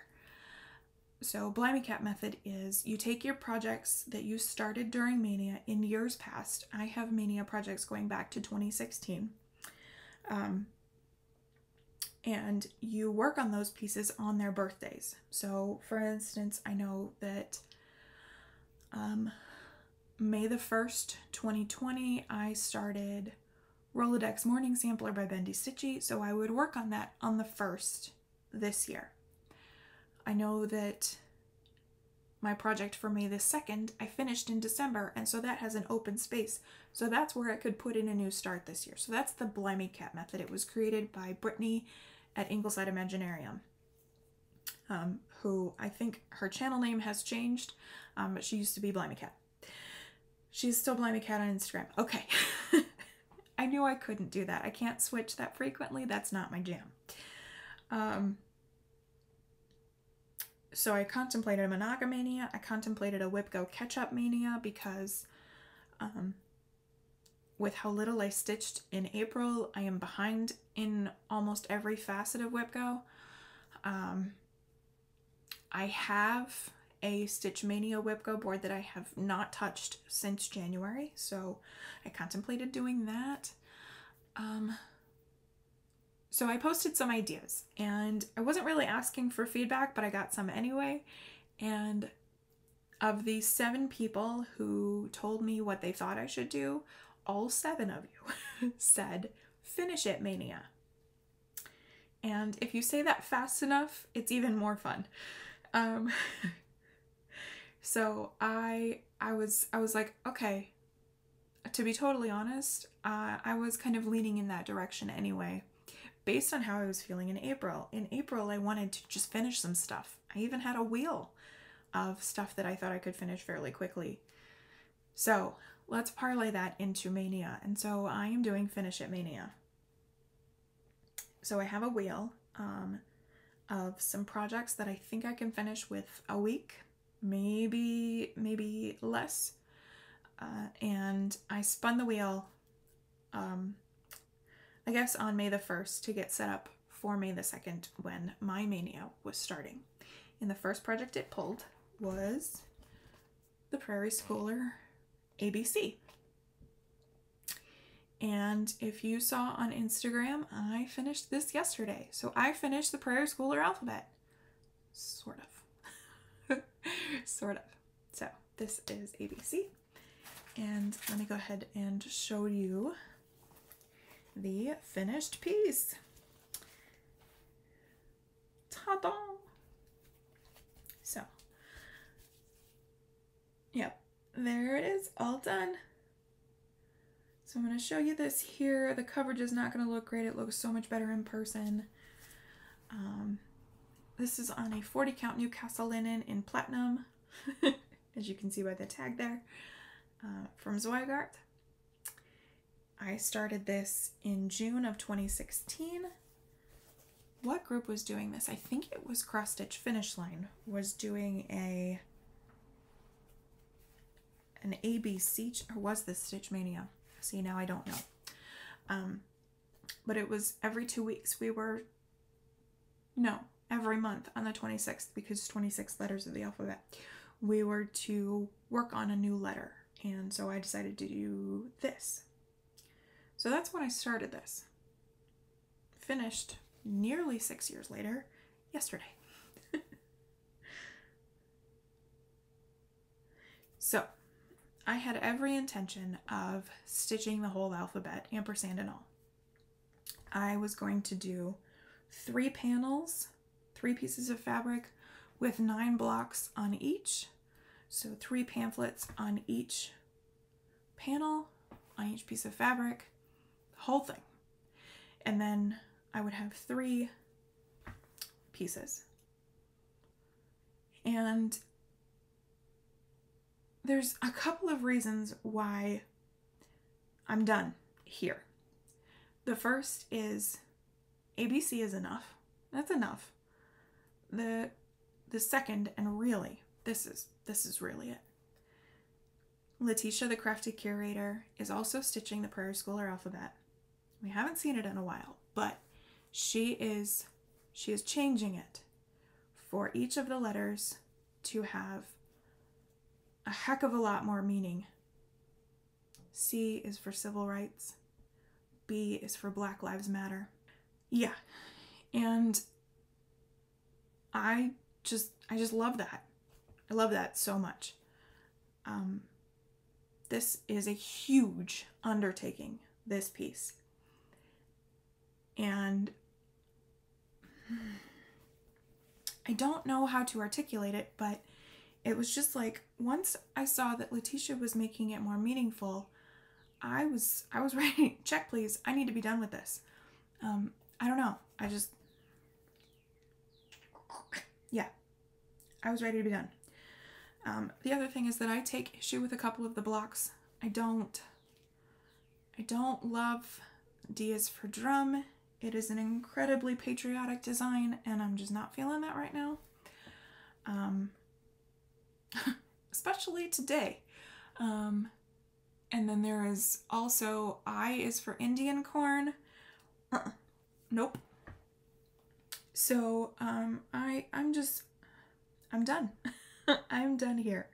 So Blimey Cat method is you take your projects that you started during Mania in years past. I have Mania projects going back to 2016. And you work on those pieces on their birthdays. So for instance, I know that May the 1st, 2020, I started Rolodex Morning Sampler by Bendy Stitchy, so I would work on that on the 1st this year. I know that my project for May the 2nd, I finished in December, and so that has an open space. So that's where I could put in a new start this year. So that's the Blimey Cat method. It was created by Brittany at Ingleside Imaginarium, who I think her channel name has changed, but she used to be Blimey Cat. She's still Blimey Cat on Instagram. Okay. I knew I couldn't do that. I can't switch that frequently. That's not my jam. So I contemplated a Monogamania. I contemplated a WIPGO Catch-Up Mania because with how little I stitched in April, I am behind in almost every facet of WIPGO. I have a Stitch Mania WIPGO board that I have not touched since January, so I contemplated doing that. So I posted some ideas, and I wasn't really asking for feedback, but I got some anyway. And of the 7 people who told me what they thought I should do, all 7 of you said, finish it, Mania. And if you say that fast enough, it's even more fun. So I was like, okay, to be totally honest, I was kind of leaning in that direction anyway, based on how I was feeling in April. In April, I wanted to just finish some stuff. I even had a wheel of stuff that I thought I could finish fairly quickly. So let's parlay that into Mania. And so I am doing Finish It Mania. So I have a wheel of some projects that I think I can finish with a week, maybe less. And I spun the wheel, I guess on May the 1st to get set up for May the 2nd when my Mania was starting. And the first project it pulled was the Prairie Schooler ABC. And if you saw on Instagram, I finished this yesterday. So I finished the Prairie Schooler alphabet. Sort of. Sort of. So this is ABC. And let me go ahead and show you the finished piece. Ta-da! So, yep, there it is, all done. So I'm going to show you this here. The coverage is not going to look great. It looks so much better in person. This is on a 40 count Newcastle linen in platinum, as you can see by the tag there, from Zweigart. I started this in June of 2016. what group was doing this? I think it was Cross Stitch Finish Line was doing an ABC, or was this Stitch Mania? See, now I don't know. But it was every 2 weeks. Every month on the 26th, because 26 letters of the alphabet, we were to work on a new letter. And so I decided to do this. So that's when I started this. Finished nearly 6 years later, yesterday. So I had every intention of stitching the whole alphabet, ampersand and all. I was going to do 3 panels, 3 pieces of fabric with 9 blocks on each. So 3 pamphlets on each panel, on each piece of fabric, the whole thing. And then I would have 3 pieces. And there's a couple of reasons why I'm done here. The first is ABC is enough. That's enough. The second, and really, this is really it. Letitia, the crafty curator, is also stitching the Prairie Schooler alphabet. We haven't seen it in a while, but she is changing it for each of the letters to have a heck of a lot more meaning. C is for civil rights. B is for Black Lives Matter. Yeah, and I just love that. I love that so much. This is a huge undertaking, this piece. And I don't know how to articulate it, but it was just like, once I saw that Letitia was making it more meaningful, I was ready. Check, please. I need to be done with this. I don't know. Yeah, I was ready to be done. The other thing is that I take issue with a couple of the blocks. I don't love D is for drum. It is an incredibly patriotic design, and I'm just not feeling that right now. Especially today. And then there is also I is for Indian corn. Nope. So I'm done. I'm done here.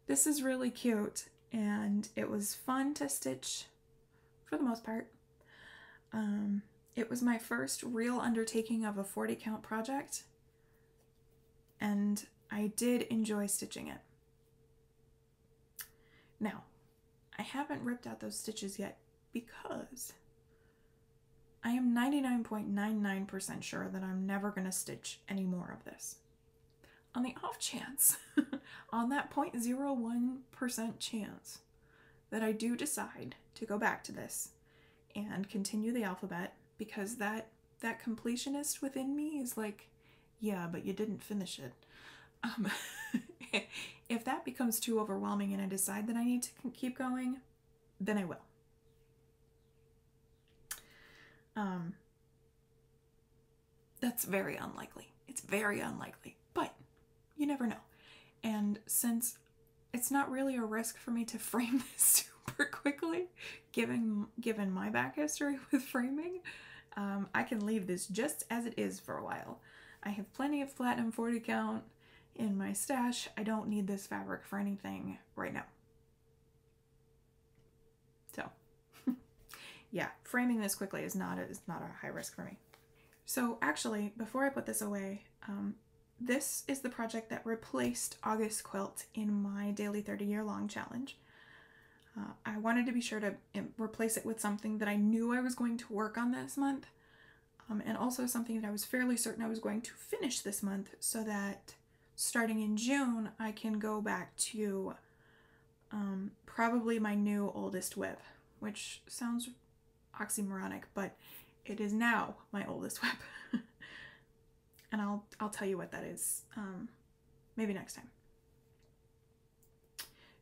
This is really cute, and it was fun to stitch for the most part. It was my first real undertaking of a 40 count project, and I did enjoy stitching it. Now, I haven't ripped out those stitches yet because I am 99.99% sure that I'm never going to stitch any more of this. On the off chance, on that 0.01% chance that I do decide to go back to this and continue the alphabet, because that completionist within me is like, yeah, but you didn't finish it. If that becomes too overwhelming and I decide that I need to keep going, then I will. That's very unlikely. It's very unlikely, but you never know. And since it's not really a risk for me to frame this super quickly, given my back history with framing, I can leave this just as it is for a while. I have plenty of platinum 40 count in my stash. I don't need this fabric for anything right now. So, yeah, framing this quickly is not a high risk for me. So actually, before I put this away, this is the project that replaced August Quilt in my daily 30-year-long challenge. I wanted to be sure to replace it with something that I knew I was going to work on this month, and also something that I was fairly certain I was going to finish this month, so that starting in June, I can go back to probably my new oldest WIP, which sounds oxymoronic, but it is now my oldest WIP. And I'll tell you what that is maybe next time.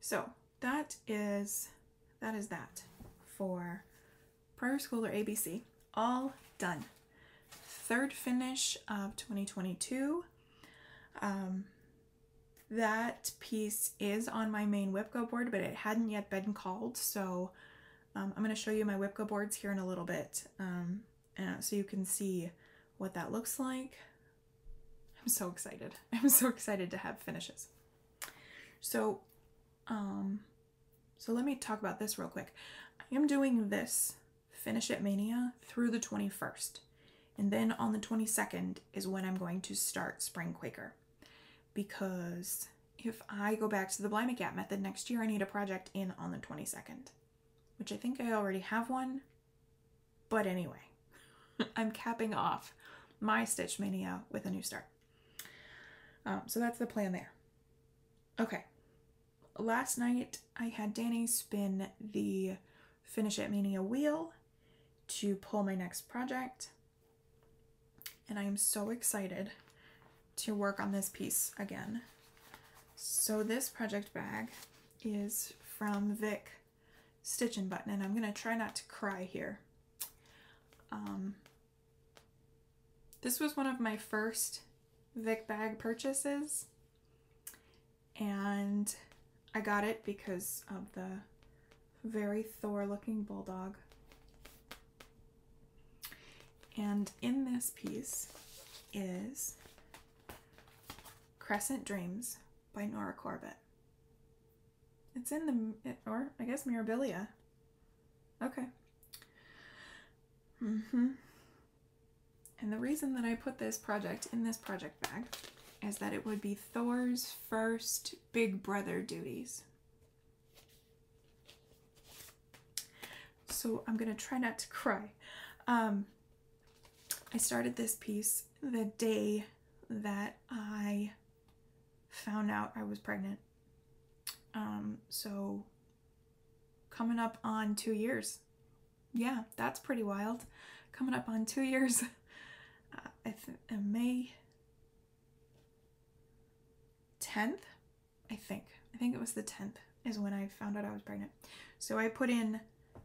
So that is that for Prairie Schooler ABC, all done. third finish of 2022. That piece is on my main whipco board, but it hadn't yet been called, so I'm going to show you my whipco boards here in a little bit, so you can see what that looks like. I'm so excited. I'm so excited to have finishes. So let me talk about this real quick. I am doing this Finish It Mania through the 21st, and then on the 22nd is when I'm going to start Spring Quaker, because if I go back to the Blimey Gap method next year, I need a project in on the 22nd, which I think I already have one, but anyway, I'm capping off my Stitch Mania with a new start. So that's the plan there. Okay. Last night, I had Danny spin the Finish It Mania wheel to pull my next project, and I am so excited to work on this piece again. So this project bag is from Vic Stitch and Button, and I'm going to try not to cry here. This was one of my first Vic bag purchases, and I got it because of the very Thor looking bulldog. And in this piece is Crescent Dreams by Nora Corbett. It's in the, or I guess Mirabilia. Okay. And the reason that I put this project in this project bag is that it would be Thor's first big brother duties. So I'm gonna try not to cry. I started this piece the day that I found out I was pregnant. So coming up on 2 years. Yeah, that's pretty wild. Coming up on 2 years. In May 10th, I think it was the 10th is when I found out I was pregnant. So I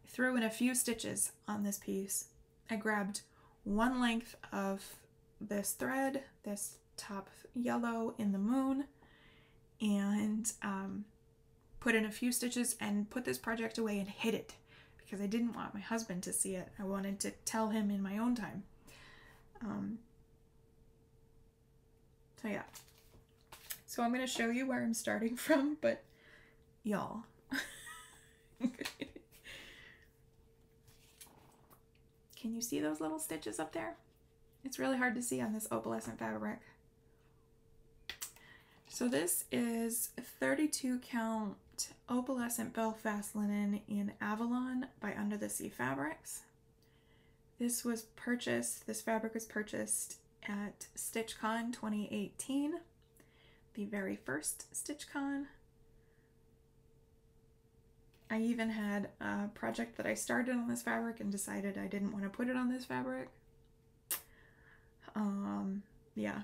threw in a few stitches on this piece. I grabbed one length of this thread, this top yellow in the moon, and put in a few stitches and put this project away and hid it because I didn't want my husband to see it. I wanted to tell him in my own time. So yeah. So I'm going to show you where I'm starting from, but y'all. Can you see those little stitches up there? It's really hard to see on this opalescent fabric. So this is 32 count opalescent Belfast linen in Avalon by Under the Sea Fabrics. This fabric was purchased at StitchCon 2018, the very first StitchCon. I even had a project that I started on this fabric and decided I didn't want to put it on this fabric. Yeah.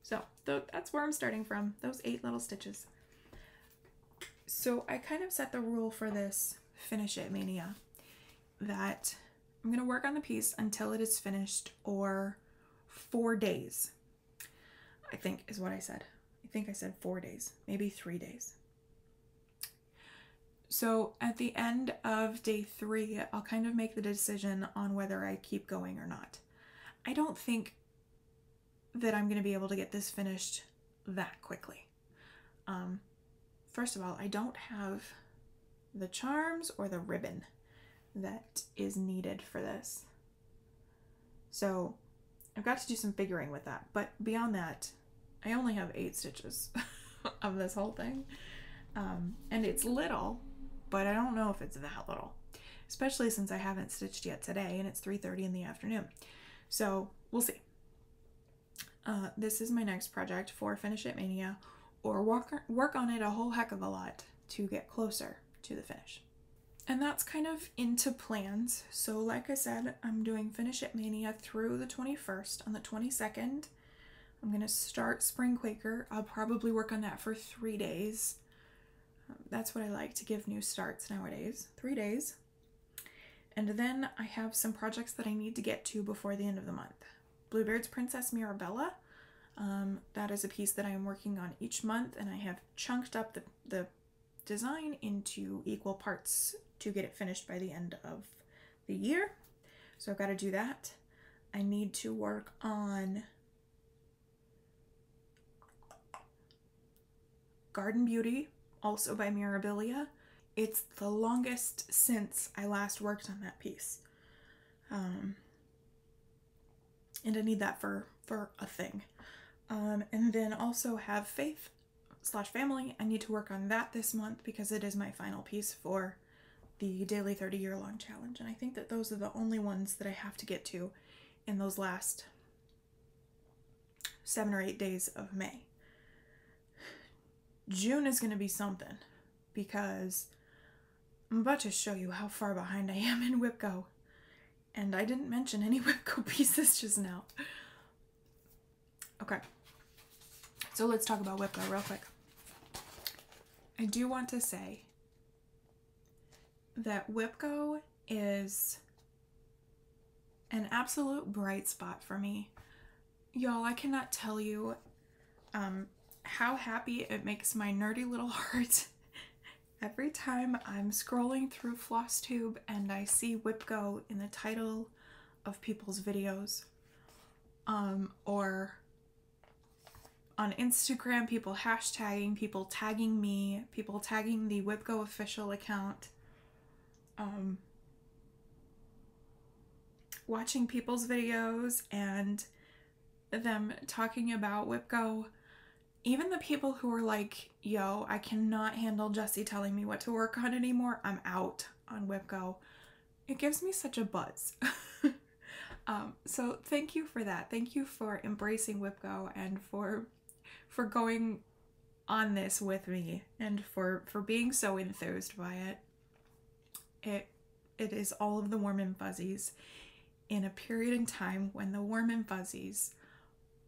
So that's where I'm starting from, those 8 little stitches. So I kind of set the rule for this Finish It Mania that I'm going to work on the piece until it is finished, or 4 days, I think is what I said. I think I said 4 days, maybe 3 days. So at the end of day 3, I'll kind of make the decision on whether I keep going or not. I don't think that I'm going to be able to get this finished that quickly. First of all, I don't have the charms or the ribbon that is needed for this. So I've got to do some figuring with that. But beyond that, I only have 8 stitches of this whole thing. And it's little, but I don't know if it's that little, especially since I haven't stitched yet today and it's 3:30 in the afternoon. So we'll see. This is my next project for Finish It Mania, or work on it a whole heck of a lot to get closer to the finish. And that's kind of into plans. So like I said, I'm doing Finish It Mania through the 21st. On the 22nd, I'm going to start Spring Quaker. I'll probably work on that for 3 days. That's what I like to give new starts nowadays. 3 days. And then I have some projects that I need to get to before the end of the month. Bluebeard's Princess Mirabilia. That is a piece that I am working on each month, and I have chunked up the design into equal parts to get it finished by the end of the year. So I've got to do that. I need to work on Garden Beauty, also by Mirabilia. It's the longest since I last worked on that piece. And I need that for a thing. And then also Have Faith / Family. I need to work on that this month because it is my final piece for the daily 30-year-long challenge. And I think that those are the only ones that I have to get to in those last 7 or 8 days of May. June is going to be something because I'm about to show you how far behind I am in WIPGO. And I didn't mention any WIPGO pieces just now. Okay, so let's talk about WIPGO real quick. I do want to say that WIPGO is an absolute bright spot for me. Y'all, I cannot tell you how happy it makes my nerdy little heart every time I'm scrolling through FlossTube and I see WIPGO in the title of people's videos, or on Instagram, people hashtagging, people tagging me, people tagging the WIPGO official account, watching people's videos and them talking about WIPGO. Even the people who are like, yo, I cannot handle Jesse telling me what to work on anymore, I'm out on WIPGO. It gives me such a buzz. So thank you for that. Thank you for embracing WIPGO and for going on this with me and for being so enthused by it. It is all of the warm and fuzzies in a period in time when the warm and fuzzies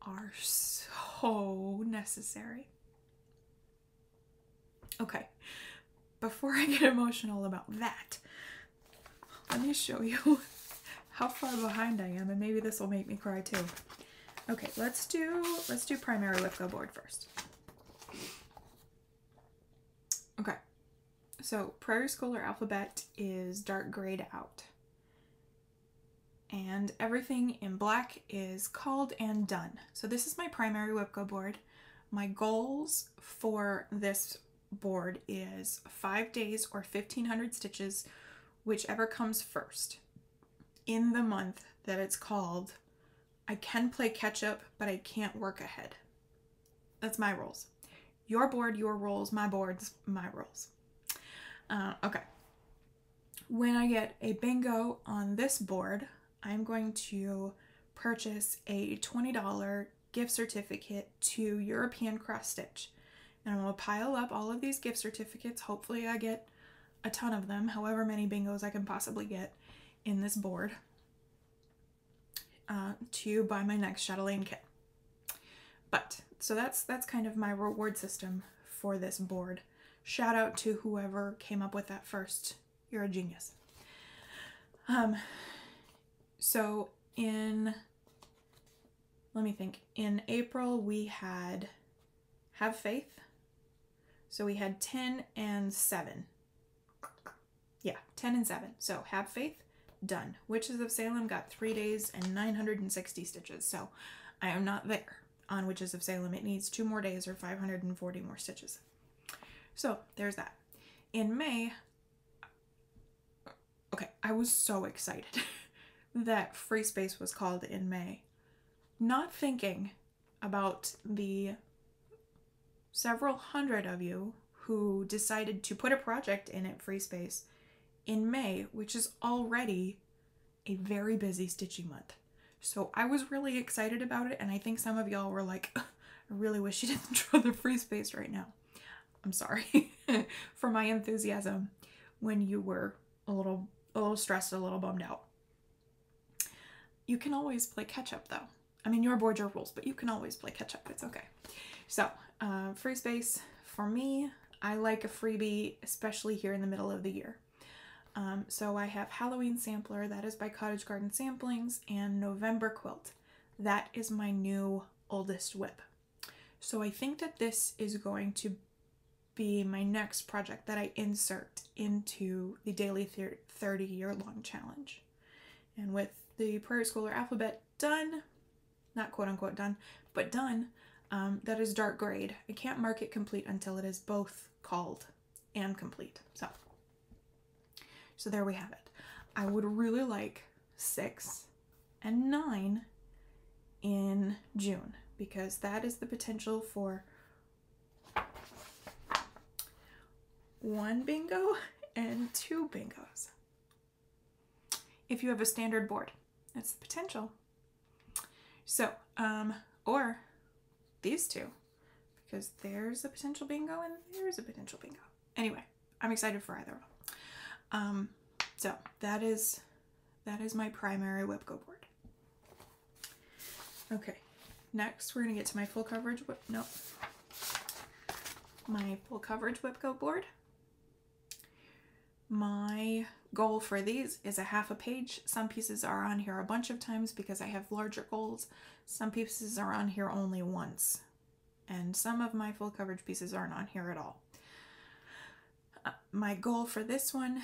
are so necessary. Okay, before I get emotional about that, let me show you how far behind I am, and maybe this will make me cry too. Okay, let's do primary WIPGO board first. Okay, so Prairie Schooler alphabet is dark grayed out. And everything in black is called and done. So this is my primary WIPGO board. My goals for this board is 5 days or 1,500 stitches, whichever comes first in the month that it's called. I can play catch up, but I can't work ahead. That's my rules. Your board, your rules, my boards, my rules. Okay. When I get a bingo on this board, I'm going to purchase a $20 gift certificate to European Cross Stitch. And I'm going to pile up all of these gift certificates. Hopefully I get a ton of them, however many bingos I can possibly get in this board, to buy my next chatelaine kit. But, so that's kind of my reward system for this board. Shout out to whoever came up with that first. You're a genius. So let me think, in April we had Have Faith. So we had 10 and 7. Yeah, 10 and 7. So Have Faith, done. Witches of Salem got 3 days and 960 stitches. So I am not there on Witches of Salem. It needs 2 more days or 540 more stitches. So there's that. In May, okay, I was so excited that Free Space was called in May, not thinking about the several hundred of you who decided to put a project in at Free Space in May, which is already a very busy stitching month. So I was really excited about it, and I think some of y'all were like, I really wish you didn't draw the Free Space right now. I'm sorry for my enthusiasm when you were a little stressed, a little bummed out. You can always play catch up though. I mean, your board's your rules, but you can always play catch up. It's okay. So, Free Space, for me, I like a freebie, especially here in the middle of the year. So I have Halloween Sampler, that is by Cottage Garden Samplings, and November Quilt. that is my new oldest WIP. So I think that this is going to be my next project that I insert into the daily 30-year-long challenge. And with the Prairie Schooler alphabet done, not quote unquote done, but done, that is dark grade. I can't mark it complete until it is both called and complete. So there we have it. I would really like 6 and 9 in June, because that is the potential for 1 bingo and 2 bingos. If you have a standard board, that's the potential. So, or these two, because there's a potential bingo and there's a potential bingo. Anyway, I'm excited for either of them. So that is my primary WIP Go board. Okay, next we're gonna get to my full coverage my full coverage WIP Go board. My goal for these is a half a page. Some pieces are on here a bunch of times because I have larger goals. Some pieces are on here only once. And some of my full coverage pieces aren't on here at all. My goal for this one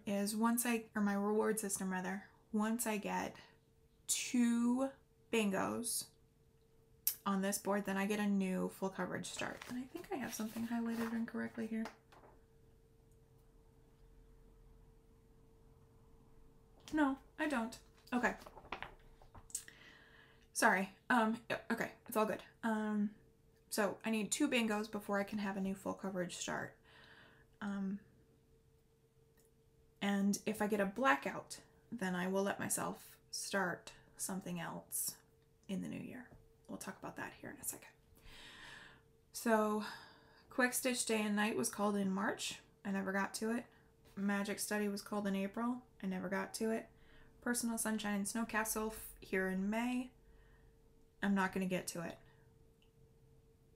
is my reward system rather, once I get 2 bingos on this board, then I get a new full coverage start. And I think I have something highlighted incorrectly here. No, I don't. Okay. Sorry. Okay, it's all good. So I need 2 bingos before I can have a new full coverage start. And if I get a blackout, then I will let myself start something else in the new year. We'll talk about that here in a second. So Quick Stitch Day and Night was called in March. I never got to it. Magic Study was called in April. I never got to it. Personal Sunshine and Snow Castle here in May. I'm not going to get to it.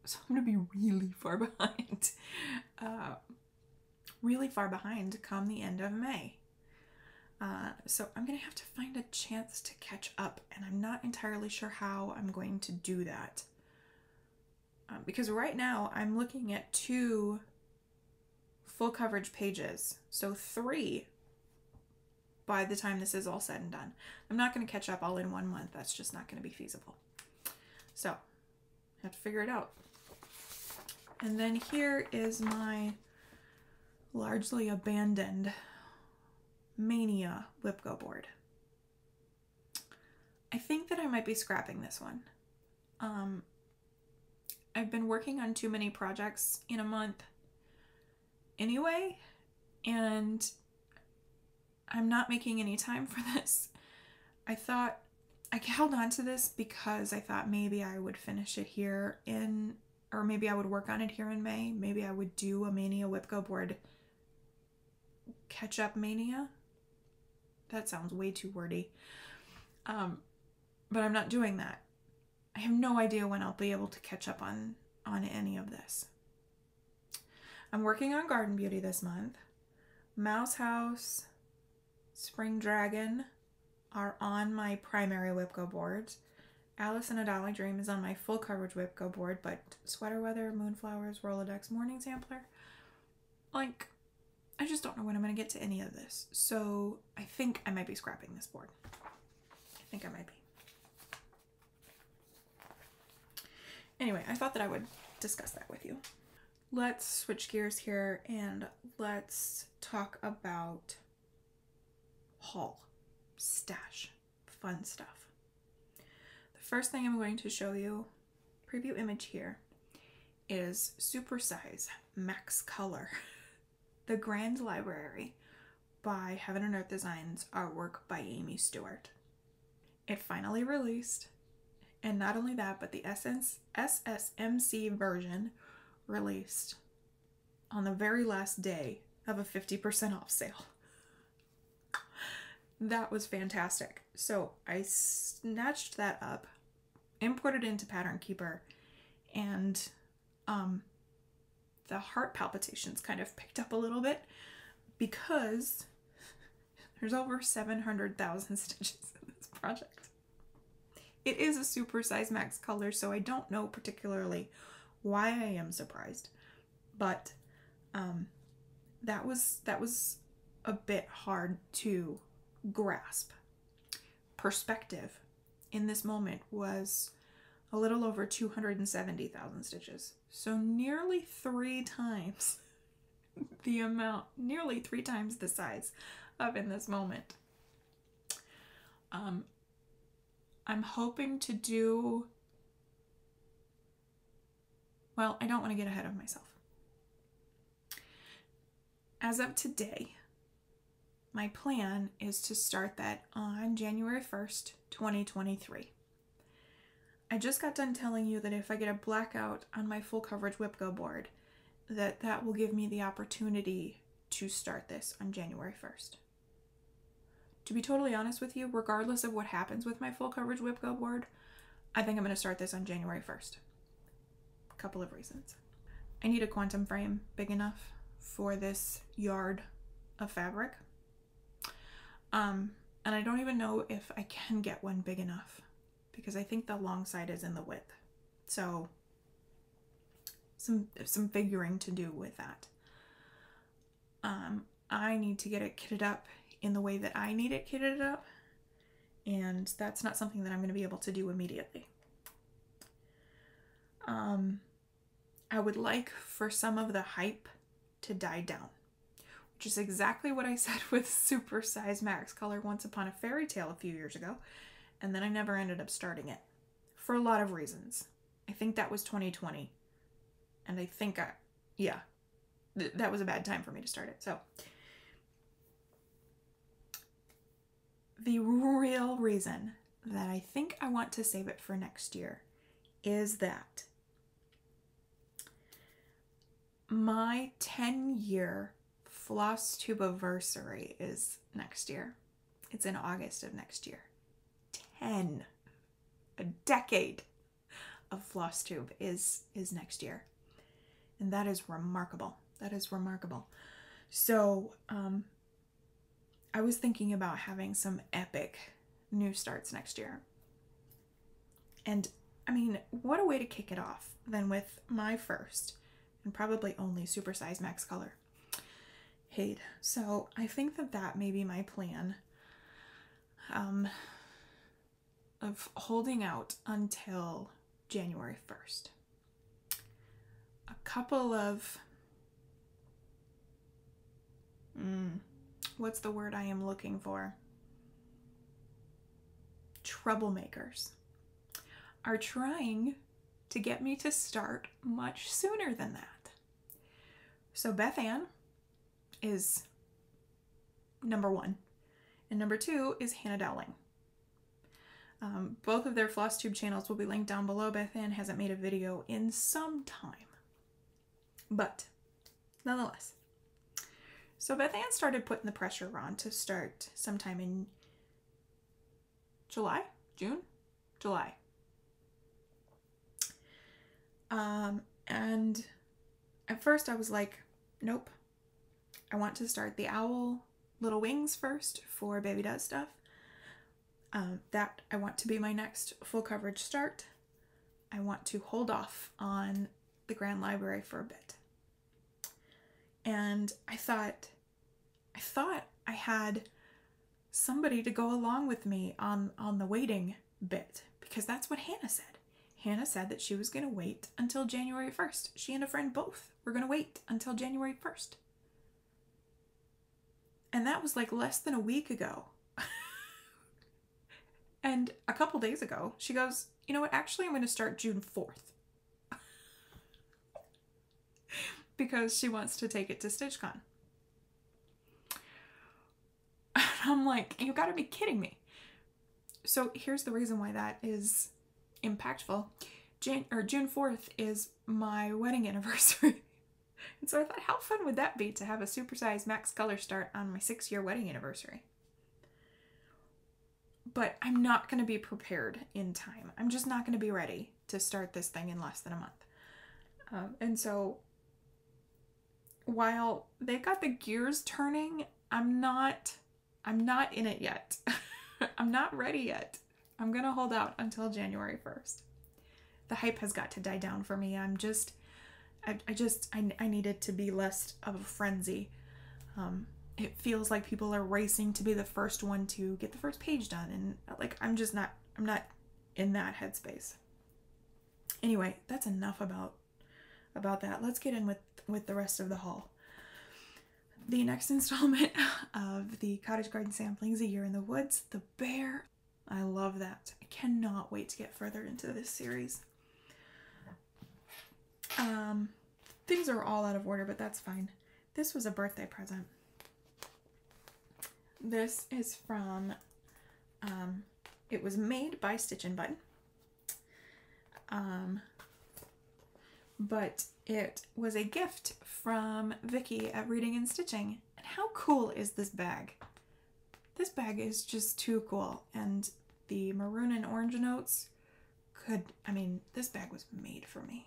So I'm going to be really far behind. Really far behind come the end of May. So I'm going to have to find a chance to catch up, and I'm not entirely sure how I'm going to do that. Because right now I'm looking at 2 full coverage pages, so 3 by the time this is all said and done. I'm not going to catch up all in 1 month. That's just not going to be feasible. So I have to figure it out. And then here is my largely abandoned Mania WIP Go board. I think that I might be scrapping this one. I've been working on too many projects in a month anyway, and I'm not making any time for this. I thought I held on to this because I thought maybe I would finish it here or maybe I would work on it here in May. Maybe I would do a Mania WIP Go board catch up Mania. That sounds way too wordy. But I'm not doing that. I have no idea when I'll be able to catch up on any of this. I'm working on Garden Beauty this month. Mouse House, Spring Dragon are on my primary WIP Go boards. Alice in a Dolly Dream is on my full coverage WIP Go board, but Sweater Weather, Moonflowers, Rolodex, Morning Sampler, like, I just don't know when I'm going to get to any of this. So I think I might be scrapping this board. I think I might be. Anyway, I thought that I would discuss that with you. Let's switch gears here and let's talk about haul, stash, fun stuff. The first thing I'm going to show you, preview image here, is Supersize Max Color, The Grand Library by Heaven and Earth Designs, artwork by Amy Stewart. It finally released, and not only that, but the SSMC version released on the very last day of a 50% off sale. That was fantastic. So I snatched that up, imported into Pattern Keeper, and the heart palpitations kind of picked up a little bit because there's over 700,000 stitches in this project. It is a super size max color, so I don't know particularly why I am surprised. But that was a bit hard to grasp. Perspective in this moment was a little over 270,000 stitches. So nearly 3 times the amount, nearly 3 times the size of in this moment. I'm hoping to do, well, I don't want to get ahead of myself. As of today, my plan is to start that on January 1st, 2023. I just got done telling you that if I get a blackout on my full coverage whipco board, that will give me the opportunity to start this on January 1st. To be totally honest with you, regardless of what happens with my full coverage whipco board, I think I'm going to start this on January 1st. A couple of reasons. I need a quantum frame big enough for this yard of fabric. And I don't even know if I can get one big enough because I think the long side is in the width. So some figuring to do with that. I need to get it kitted up in the way that I need it kitted up, and that's not something that I'm going to be able to do immediately. I would like for some of the hype to die down, which is exactly what I said with Super Size Max Color Once Upon a Fairy Tale a few years ago, and then I never ended up starting it for a lot of reasons. I think that was 2020, and I think that was a bad time for me to start it. So the real reason that I think I want to save it for next year is that my 10-year FlossTube anniversary is next year. It's in August of next year. 10. A decade of FlossTube is next year. And that is remarkable. That is remarkable. So, I was thinking about having some epic new starts next year. And, I mean, what a way to kick it off than with my first and probably only Super Size Max Color HAED. So I think that may be my plan of holding out until January 1st. A couple of what's the word I am looking for? Troublemakers are trying to get me to start much sooner than that. So Beth Ann is number 1, and number 2 is Hannah Dowling. Both of their FlossTube channels will be linked down below. Beth Ann hasn't made a video in some time, but nonetheless. So Beth Ann started putting the pressure on to start sometime in July. And at first I was like, nope. I want to start the owl little wings first for Baby Does stuff. That I want to be my next full coverage start. I want to hold off on the Grand Library for a bit. And I thought I had somebody to go along with me on the waiting bit, because that's what Hannah said. Hannah said that she was going to wait until January 1st. She and a friend both were going to wait until January 1st. And that was like less than a week ago. And a couple days ago, she goes, you know what, actually I'm going to start June 4th. Because she wants to take it to StitchCon. And I'm like, you gotta be kidding me. So here's the reason why that is impactful. June 4th is my wedding anniversary. And so I thought, how fun would that be to have a Super Size Max Color start on my 6-year wedding anniversary? But I'm not going to be prepared in time. I'm just not going to be ready to start this thing in less than a month. And so while they got the gears turning, I'm not in it yet. I'm not ready yet. I'm gonna hold out until January 1st. The hype has got to die down for me. I need it to be less of a frenzy. It feels like people are racing to be the first one to get the first page done, and like I'm not in that headspace. Anyway, that's enough about that. Let's get in with the rest of the haul. The next installment of the Cottage Garden Samplings, A Year in the Woods, The Bear. I love that. I cannot wait to get further into this series. Things are all out of order, but that's fine. This was a birthday present. This is from, it was made by Stitch and Button. But it was a gift from Vicky at Reading and Stitching. And how cool is this bag? This bag is just too cool. And the maroon and orange notes this bag was made for me.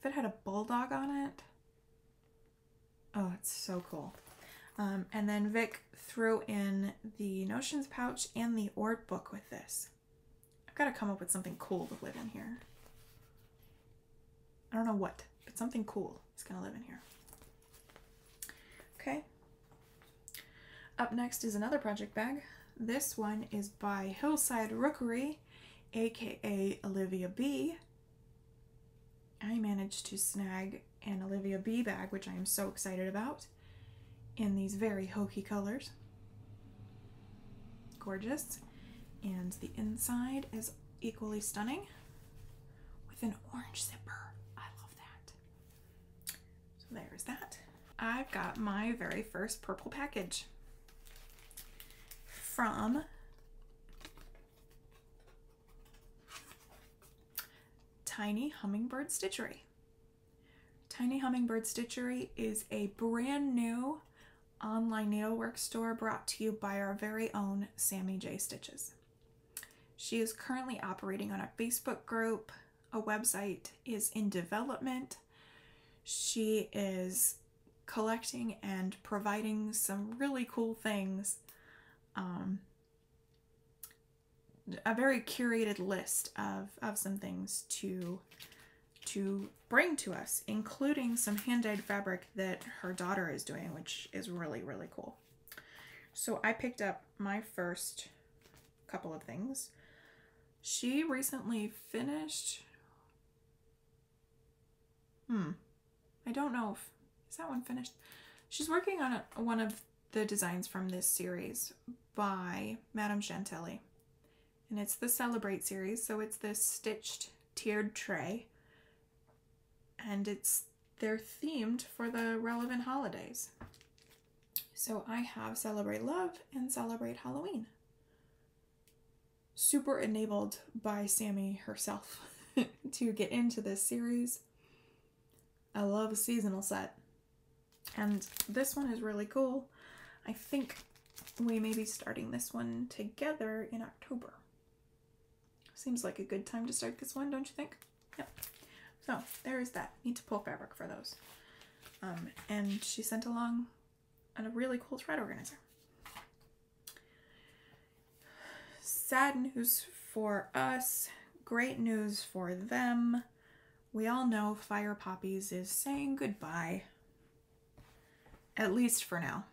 If it had a bulldog on it, oh, it's so cool. And then Vic threw in the Notions pouch and the Ort book with this. I've got to come up with something cool to live in here. I don't know what, but something cool is going to live in here. Okay. Up next is another project bag. This one is by Hillside Rookery, aka Olivia B. I managed to snag an Olivia B bag, which I am so excited about, in these very hokey colors. Gorgeous. And the inside is equally stunning with an orange zipper. I love that. So there's that. I've got my very first purple package from Tiny Hummingbird Stitchery. Tiny Hummingbird Stitchery is a brand new online needlework store brought to you by our very own Sammy J Stitches. She is currently operating on a Facebook group. A website is in development. She is collecting and providing some really cool things. A very curated list of some things to bring to us, including some hand-dyed fabric that her daughter is doing, which is really, really cool. So I picked up my first couple of things. She recently finished, I don't know if, is that one finished? She's working on one of the designs from this series by Madame Chantilly. And it's the Celebrate series, so it's this stitched tiered tray. And they're themed for the relevant holidays. So I have Celebrate Love and Celebrate Halloween. Super enabled by Sammy herself to get into this series. I love a seasonal set. And this one is really cool. I think we may be starting this one together in October. Seems like a good time to start this one, don't you think? Yep. So there is that. Need to pull fabric for those. And she sent along a really cool thread organizer. Sad news for us, great news for them. We all know Fire Poppies is saying goodbye. At least for now.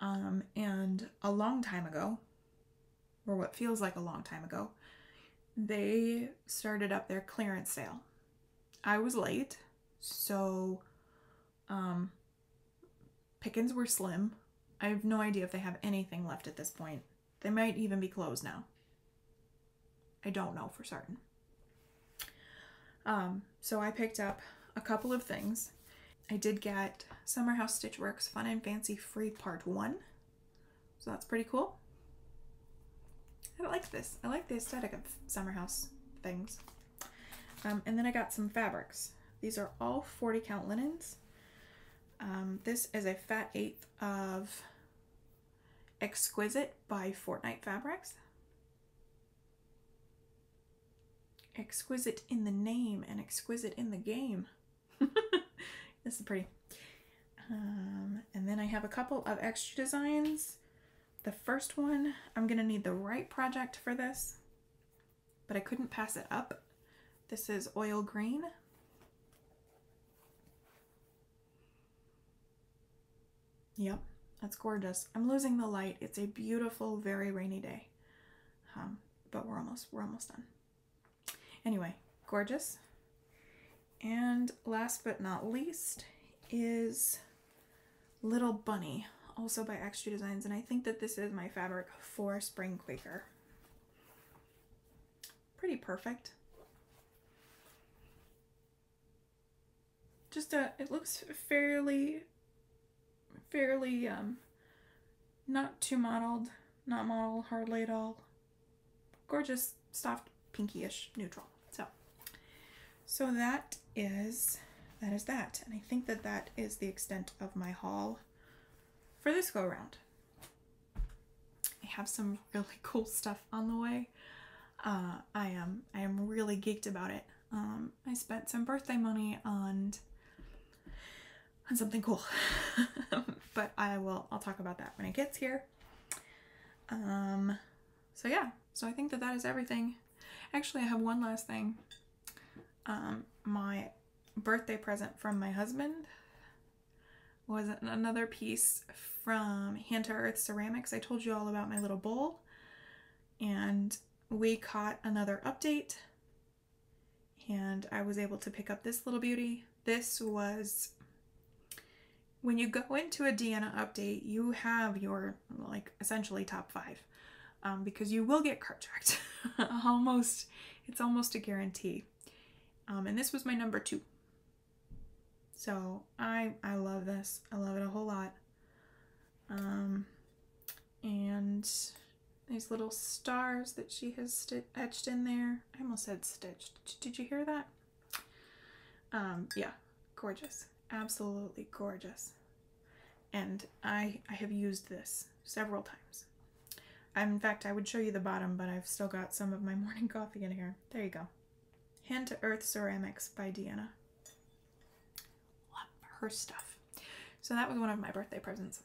And a long time ago, or what feels like a long time ago, they started up their clearance sale. I was late, so pickings were slim. I have no idea if they have anything left at this point. They might even be closed now. I don't know for certain. So I picked up a couple of things. I did get Summer House Stitchworks Fun and Fancy Free Part 1. So that's pretty cool. I like this. I like the aesthetic of Summer House things. And then I got some fabrics. These are all 40 count linens. This is a fat eighth of Exquisite by Fortnite Fabrics. Exquisite in the name and exquisite in the game. This is pretty. And then I have a couple of extra designs the first one, I'm gonna need the right project for this, but I couldn't pass it up. This is oil green. Yep, that's gorgeous. I'm losing the light. It's a beautiful, very rainy day, but we're almost done. Anyway, gorgeous. And last but not least is Little Bunny, also by Extra Designs, and I think that this is my fabric for Spring Quaker. Pretty perfect. Just it looks fairly not too mottled, not mottled hardly at all. Gorgeous, soft, pinky-ish neutral. So that is that, and I think that that is the extent of my haul for this go around. I have some really cool stuff on the way. I am really geeked about it. I spent some birthday money on something cool, but I'll talk about that when it gets here. So yeah, so I think that that is everything. Actually, I have one last thing. My birthday present from my husband was another piece from Hand to Earth Ceramics. I told you all about my little bowl, and we caught another update, and I was able to pick up this little beauty. This was, when you go into a Deanna update, you have your, like, essentially top 5, because you will get cart tracked. It's almost a guarantee. And this was my number 2. So I love this. I love it a whole lot. And these little stars that she has etched in there. I almost said stitched. Did you hear that? Yeah, gorgeous. Absolutely gorgeous. And I have used this several times. In fact, I would show you the bottom, but I've still got some of my morning coffee in here. There you go. Hand to Earth Ceramics by Deanna. Love her stuff. So that was one of my birthday presents.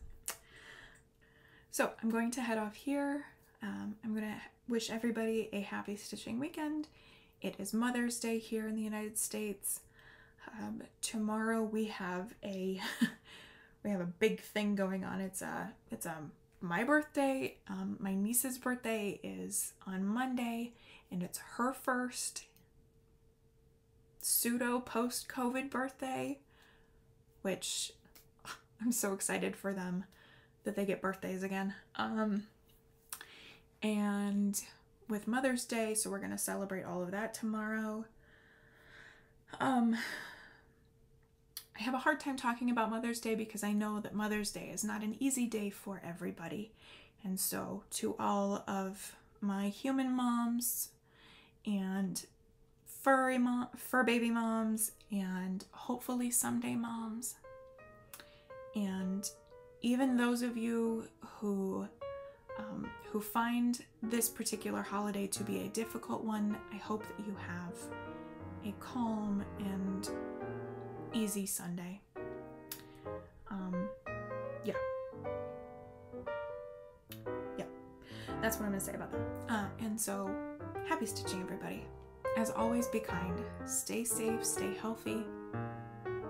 So I'm going to head off here. I'm going to wish everybody a happy stitching weekend. It is Mother's Day here in the United States. Tomorrow we have a big thing going on. It's my birthday. My niece's birthday is on Monday, and it's her first pseudo post-COVID birthday, which I'm so excited for them that they get birthdays again. And with Mother's Day, so we're going to celebrate all of that tomorrow. I have a hard time talking about Mother's Day because I know that Mother's Day is not an easy day for everybody. And so to all of my human moms and fur baby moms and hopefully someday moms, and even those of you who find this particular holiday to be a difficult one, I hope that you have a calm and easy Sunday. Yeah, that's what I'm gonna say about that. And so, happy stitching, everybody. As always, be kind, stay safe, stay healthy,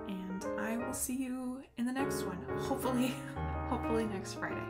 and I will see you in the next one. Hopefully next Friday.